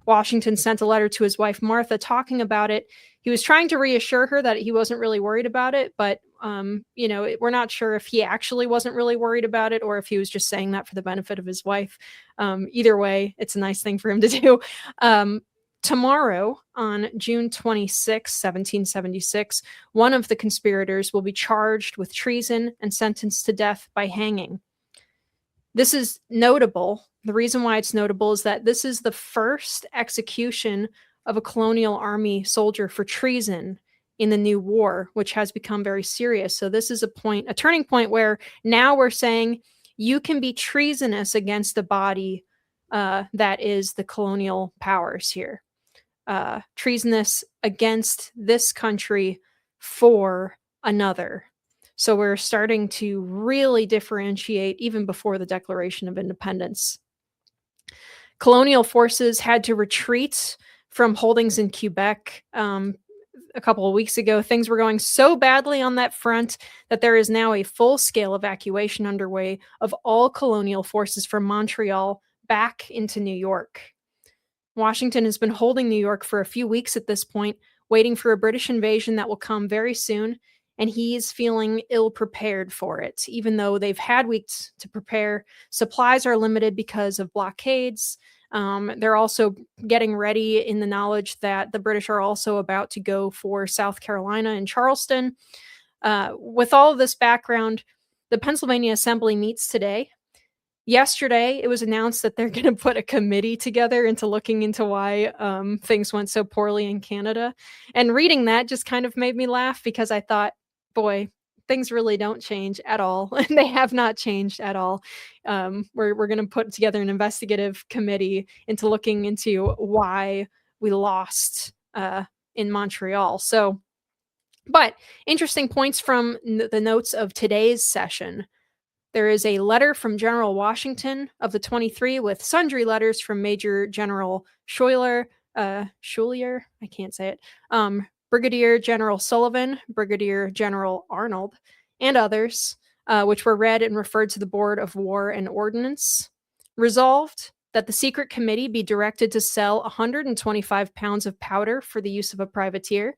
Washington sent a letter to his wife, Martha, talking about it. He was trying to reassure her that he wasn't really worried about it, but we're not sure if he actually wasn't really worried about it or if he was just saying that for the benefit of his wife. Either way, it's a nice thing for him to do. Tomorrow, on June 26, 1776, one of the conspirators will be charged with treason and sentenced to death by hanging. This is notable. The reason why it's notable is that this is the first execution of a colonial army soldier for treason in the new war, which has become very serious. So this is a turning point where now we're saying you can be treasonous against the body that is the colonial powers here. Treasonous against this country for another. So we're starting to really differentiate even before the Declaration of Independence. Colonial forces had to retreat from holdings in Quebec. A couple of weeks ago, things were going so badly on that front that there is now a full-scale evacuation underway of all colonial forces from Montreal back into New York. Washington has been holding New York for a few weeks at this point, waiting for a British invasion that will come very soon, and he's feeling ill-prepared for it. Even though they've had weeks to prepare, supplies are limited because of blockades. They're also getting ready in the knowledge that the British are also about to go for South Carolina and Charleston. With all of this background, the Pennsylvania Assembly meets today. Yesterday, it was announced that they're going to put a committee together into looking into why things went so poorly in Canada. And reading that just kind of made me laugh because I thought, boy, things really don't change at all. And they have not changed at all. We're going to put together an investigative committee into looking into why we lost in Montreal. But interesting points from the notes of today's session. There is a letter from General Washington of the 23 with sundry letters from Major General Schuyler, I can't say it, Brigadier General Sullivan, Brigadier General Arnold, and others, which were read and referred to the Board of War and Ordnance. Resolved that the secret committee be directed to sell 125 pounds of powder for the use of a privateer.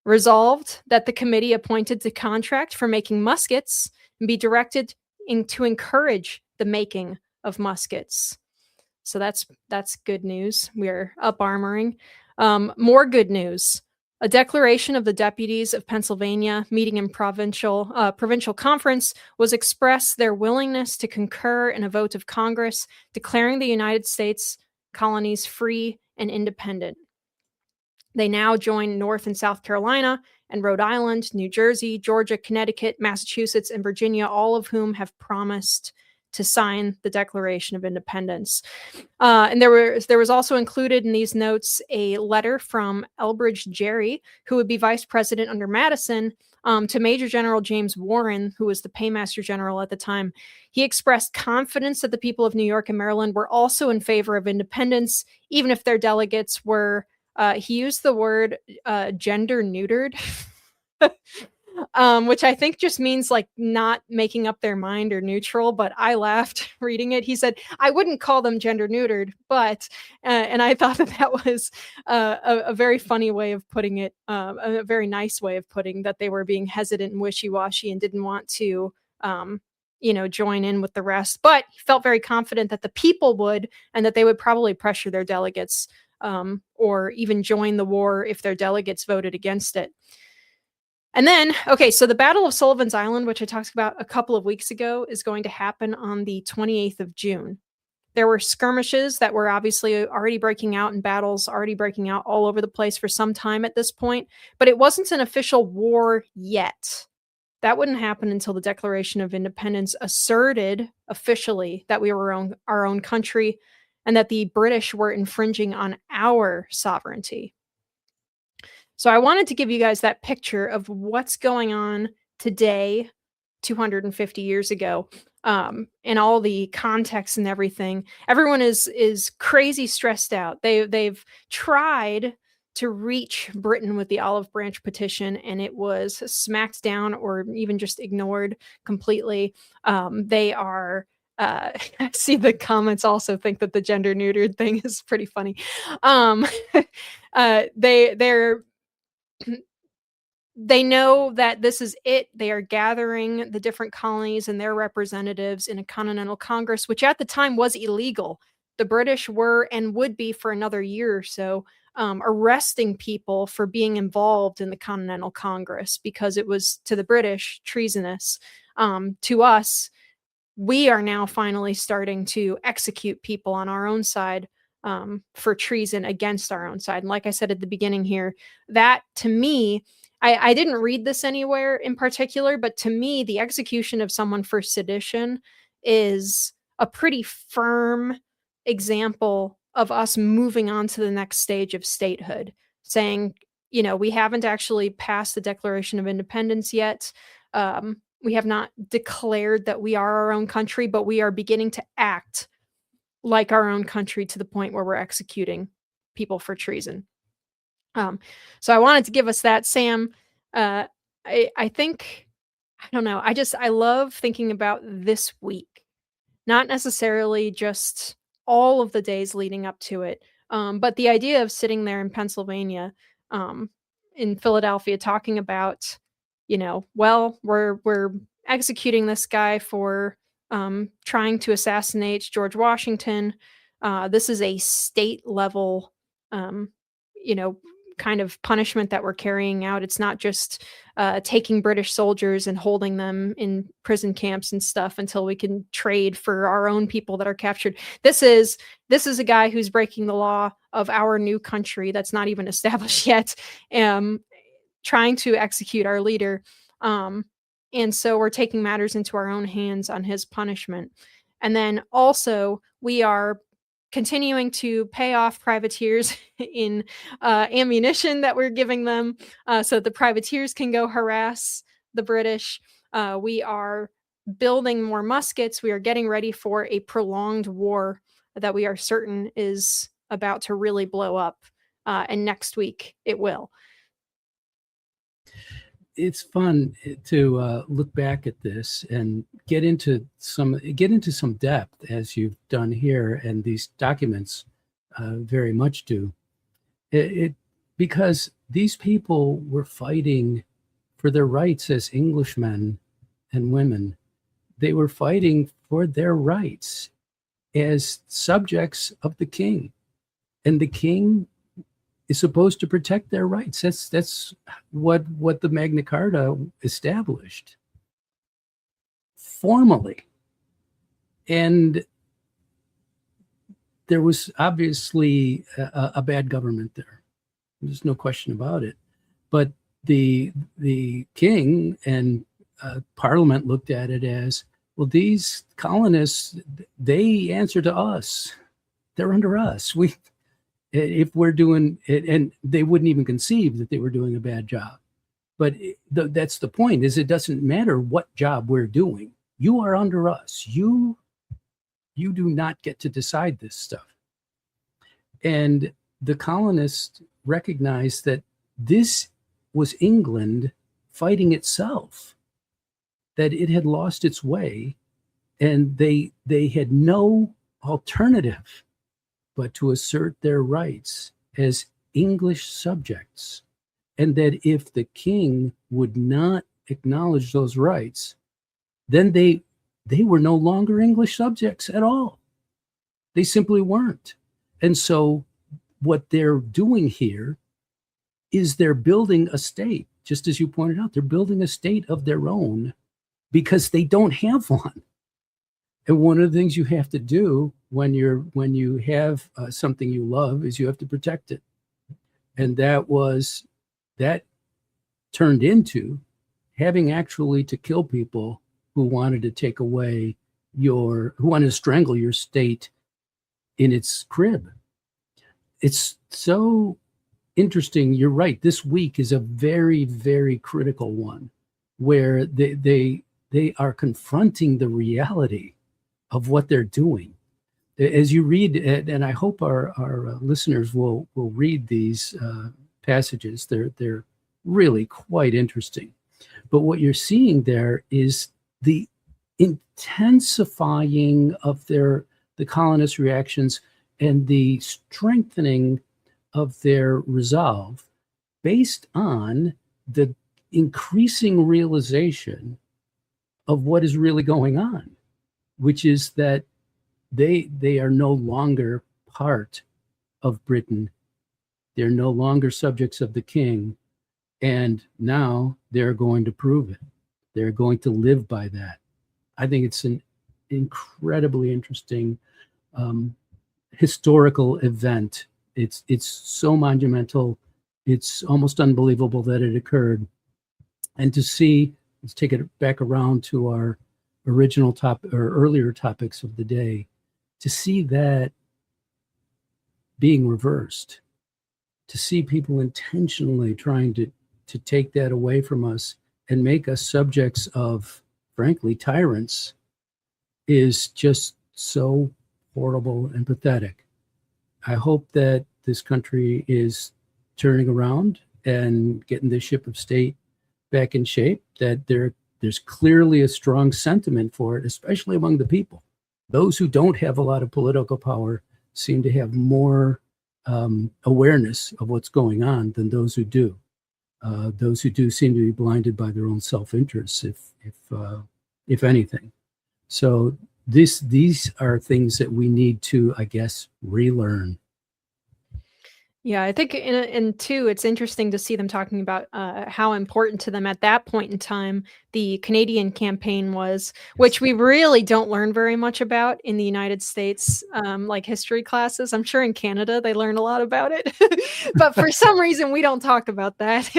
Resolved that the committee appointed to contract for making muskets and be directed to encourage the making of muskets. So that's good news. We're up armoring. More good news. A declaration of the deputies of Pennsylvania meeting in provincial conference was expressed their willingness to concur in a vote of Congress declaring the United States colonies free and independent. They now join North and South Carolina and Rhode Island, New Jersey, Georgia, Connecticut, Massachusetts, and Virginia, all of whom have promised to sign the Declaration of Independence. And there was also included in these notes a letter from Elbridge Gerry, who would be vice president under Madison, to Major General James Warren, who was the paymaster general at the time. He expressed confidence that the people of New York and Maryland were also in favor of independence, even if their delegates were, he used the word gender neutered, which I think just means like not making up their mind or neutral, but I laughed reading it. He said, I wouldn't call them gender neutered, but, and I thought that was a very funny way of putting it, a very nice way of putting that they were being hesitant and wishy-washy and didn't want to, join in with the rest. But he felt very confident that the people would, and that they would probably pressure their delegates or even join the war if their delegates voted against it. And then, okay, so the Battle of Sullivan's Island, which I talked about a couple of weeks ago, is going to happen on the 28th of June. There were skirmishes that were obviously already breaking out, and battles already breaking out all over the place for some time at this point, but it wasn't an official war yet. That wouldn't happen until the Declaration of Independence asserted officially that we were our own country and that the British were infringing on our sovereignty. So I wanted to give you guys that picture of what's going on today, 250 years ago, and all the context and everything. Everyone is crazy stressed out. They've tried to reach Britain with the Olive Branch petition, and it was smacked down or even just ignored completely. They are I see the comments also think that the gender neutered thing is pretty funny. They know that this is it. They are gathering the different colonies and their representatives in a Continental Congress, which at the time was illegal. The British were and would be for another year or so arresting people for being involved in the Continental Congress because it was, to the British, treasonous. To us, we are now finally starting to execute people on our own side for treason against our own side. And like I said at the beginning here, that to me, I didn't read this anywhere in particular, but to me, the execution of someone for sedition is a pretty firm example of us moving on to the next stage of statehood, saying, we haven't actually passed the Declaration of Independence yet. We have not declared that we are our own country, but we are beginning to act like our own country to the point where we're executing people for treason. So I wanted to give us that, Sam. I think, I don't know. I love thinking about this week, not necessarily just all of the days leading up to it, but the idea of sitting there in Pennsylvania, in Philadelphia, talking about, well, we're executing this guy for trying to assassinate George Washington. This is a state level, kind of punishment that we're carrying out. It's not just taking British soldiers and holding them in prison camps and stuff until we can trade for our own people that are captured. This is a guy who's breaking the law of our new country that's not even established yet, trying to execute our leader. And so we're taking matters into our own hands on his punishment. And then also we are continuing to pay off privateers in ammunition that we're giving them so the privateers can go harass the British. We are building more muskets. We are getting ready for a prolonged war that we are certain is about to really blow up. And next week it will. It's fun to look back at this and get into some depth, as you've done here, and these documents very much do. Because these people were fighting for their rights as Englishmen and women. They were fighting for their rights as subjects of the king, and the king is supposed to protect their rights. That's what the Magna Carta established formally. And there was obviously a bad government there. There's no question about it. But the king and Parliament looked at it as, well, these colonists, they answer to us. They're under us. If we're doing it, and they wouldn't even conceive that they were doing a bad job. But that's the point, is it doesn't matter what job we're doing. You are under us. You do not get to decide this stuff. And the colonists recognized that this was England fighting itself, that it had lost its way, and they had no alternative but to assert their rights as English subjects, and that if the king would not acknowledge those rights, then they they were no longer English subjects at all. They simply weren't. And so what they're doing here is they're building a state, just as you pointed out, they're building a state of their own because they don't have one. And one of the things you have to do when you have something you love is you have to protect it. And that turned into having actually to kill people who wanted to take away who wanted to strangle your state in its crib. It's so interesting. You're right. This week is a very, very critical one where they are confronting the reality of what they're doing. As you read, and I hope our listeners will read these passages. They're really quite interesting. But what you're seeing there is the intensifying of the colonists' reactions and the strengthening of their resolve based on the increasing realization of what is really going on, which is that they are no longer part of Britain. They're no longer subjects of the king. And now they're going to prove it. They're going to live by that. I think it's an incredibly interesting historical event. It's so monumental. It's almost unbelievable that it occurred. And to see, let's take it back around to our original topic or earlier topics of the day, to see that being reversed, to see people intentionally trying to take that away from us and make us subjects of, frankly, tyrants, is just so horrible and pathetic. I hope that this country is turning around and getting the ship of state back in shape, that there's clearly a strong sentiment for it, especially among the people. Those who don't have a lot of political power seem to have more awareness of what's going on than those who do. Those who do seem to be blinded by their own self-interests, if anything. So these are things that we need to, I guess, relearn. Yeah, I think and two, it's interesting to see them talking about how important to them at that point in time the Canadian campaign was, which we really don't learn very much about in the United States, like history classes. I'm sure in Canada they learn a lot about it, but for some reason we don't talk about that.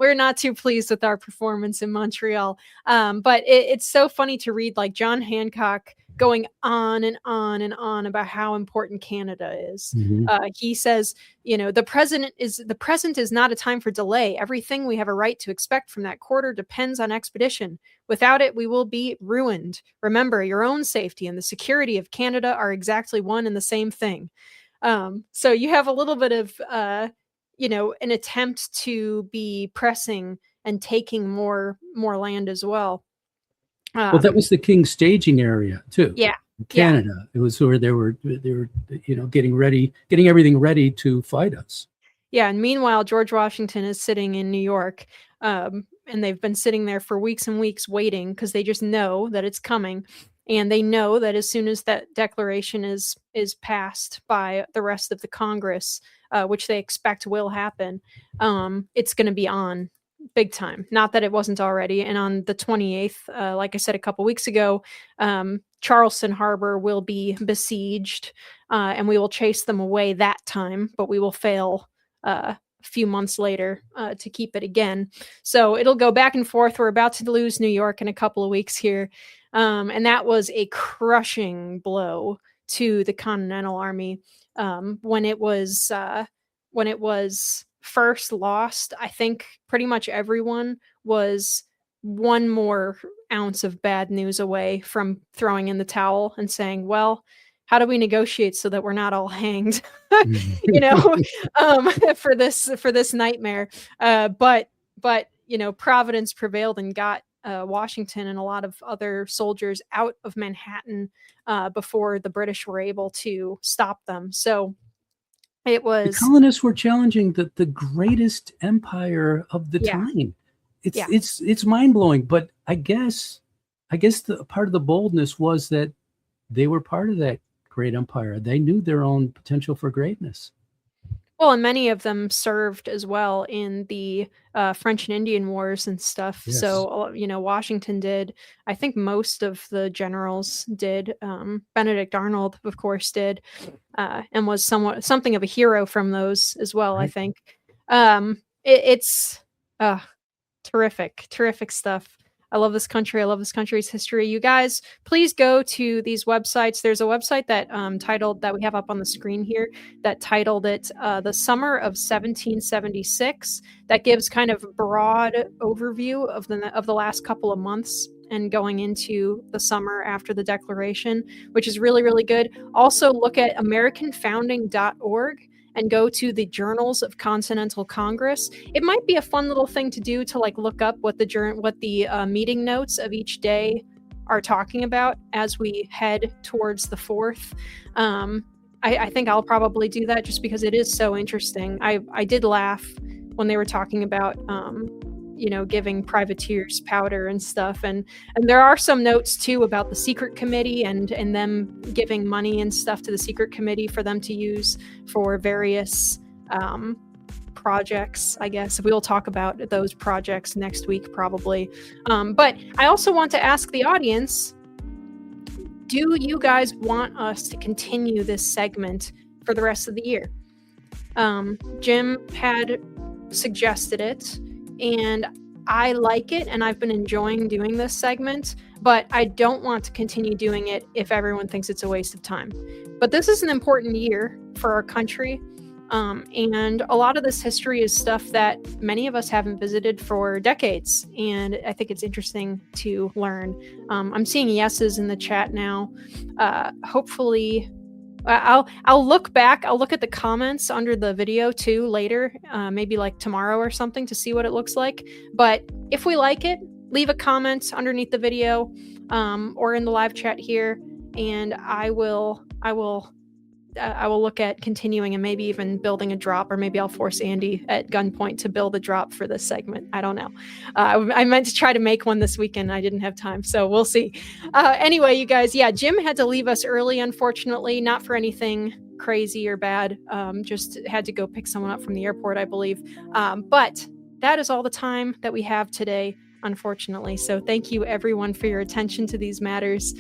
We're not too pleased with our performance in Montreal. But it's so funny to read like John Hancock going on and on and on about how important Canada is. Mm-hmm. He says, the present is not a time for delay. Everything we have a right to expect from that quarter depends on expedition. Without it, we will be ruined. Remember, your own safety and the security of Canada are exactly one and the same thing. So you have a little bit of, an attempt to be pressing and taking more land as well. Well, that was the King's staging area too. Yeah, Canada. Yeah. It was where they were, getting everything ready to fight us. Yeah, and meanwhile, George Washington is sitting in New York, and they've been sitting there for weeks and weeks waiting because they just know that it's coming, and they know that as soon as that declaration is passed by the rest of the Congress, which they expect will happen, it's going to be on. Big time. Not that it wasn't already. And on the 28th, like I said a couple weeks ago, Charleston Harbor will be besieged, and we will chase them away that time, but we will fail a few months later to keep it again. So it'll go back and forth. We're about to lose New York in a couple of weeks here. And that was a crushing blow to the Continental Army when it was first lost. I think pretty much everyone was one more ounce of bad news away from throwing in the towel and saying, well, how do we negotiate so that we're not all hanged, for this nightmare. But Providence prevailed and got Washington and a lot of other soldiers out of Manhattan before the British were able to stop them. So it was, the colonists were challenging the greatest empire of the time. It's mind blowing, but I guess I guess the part of the boldness was that they were part of that great empire. They knew their own potential for greatness. Well, and many of them served as well in the French and Indian Wars and stuff. Yes. So, Washington did. I think most of the generals did. Benedict Arnold, of course, did, and was something of a hero from those as well. Right. I think it's terrific stuff. I love this country. I love this country's history. You guys, please go to these websites. There's a website that titled, that we have up on the screen here, that titled it The Summer of 1776. That gives kind of a broad overview of the last couple of months and going into the summer after the Declaration, which is really, really good. Also look at AmericanFounding.org and go to the Journals of Continental Congress. It might be a fun little thing to do to look up what the meeting notes of each day are talking about as we head towards the 4th. I think I'll probably do that just because it is so interesting. I did laugh when they were talking about giving privateers powder and stuff, and there are some notes too about the secret committee and them giving money and stuff to the secret committee for them to use for various projects. I guess we'll talk about those projects next week probably, but I also want to ask the audience, do you guys want us to continue this segment for the rest of the year? Jim had suggested it, and I like it, and I've been enjoying doing this segment, but I don't want to continue doing it if everyone thinks it's a waste of time. But this is an important year for our country, and a lot of this history is stuff that many of us haven't visited for decades, and I think it's interesting to learn. I'm seeing yeses in the chat now. Hopefully... I'll look back. I'll look at the comments under the video too later, maybe tomorrow or something, to see what it looks like. But if we like it, leave a comment underneath the video or in the live chat here, and I will look at continuing and maybe even building a drop, or maybe I'll force Andy at gunpoint to build a drop for this segment. I don't know. I meant to try to make one this weekend. I didn't have time, so we'll see. Anyway, you guys, Jim had to leave us early, unfortunately, not for anything crazy or bad. Just had to go pick someone up from the airport, I believe. But that is all the time that we have today, unfortunately. So thank you everyone for your attention to these matters.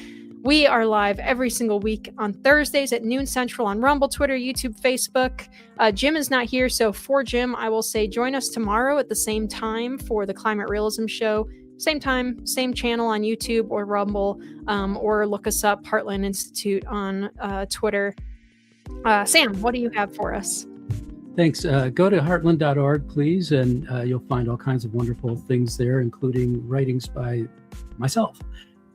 We are live every single week on Thursdays at noon Central on Rumble, Twitter, YouTube, Facebook. Jim is not here, so for Jim, I will say join us tomorrow at the same time for the Climate Realism Show. Same time, same channel on YouTube or Rumble, or look us up, Heartland Institute, on Twitter. Sam, what do you have for us? Thanks. Go to heartland.org, please, and you'll find all kinds of wonderful things there, including writings by myself.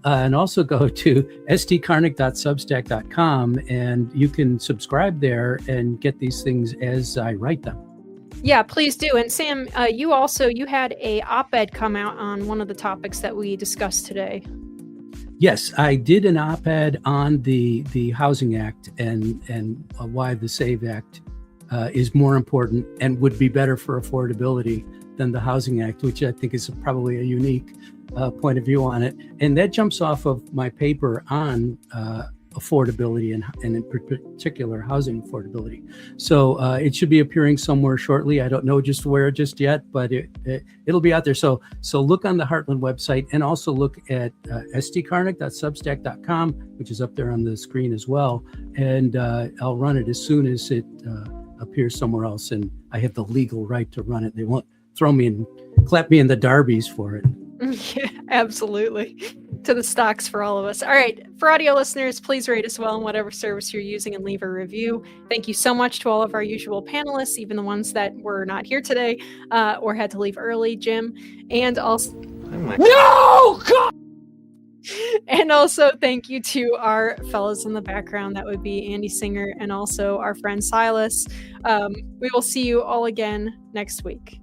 And also go to stkarnick.substack.com, and you can subscribe there and get these things as I write them. Yeah, please do. And Sam, you had a op-ed come out on one of the topics that we discussed today. Yes, I did an op-ed on the Housing Act and why the SAVE Act is more important and would be better for affordability than the Housing Act, which I think is probably a unique point of view on it. And that jumps off of my paper on affordability and in particular housing affordability. So it should be appearing somewhere shortly. I don't know just where just yet, but it'll be out there. So look on the Heartland website, and also look at stkarnick.substack.com, which is up there on the screen as well. And I'll run it as soon as it appears somewhere else, and I have the legal right to run it. They won't throw me and clap me in the darbies for it. Yeah, absolutely. To the stocks for all of us. All right. For audio listeners, please rate us well in whatever service you're using and leave a review. Thank you so much to all of our usual panelists, even the ones that were not here today or had to leave early, Jim. And also... No! God! And also thank you to our fellows in the background. That would be Andy Singer and also our friend Silas. We will see you all again next week.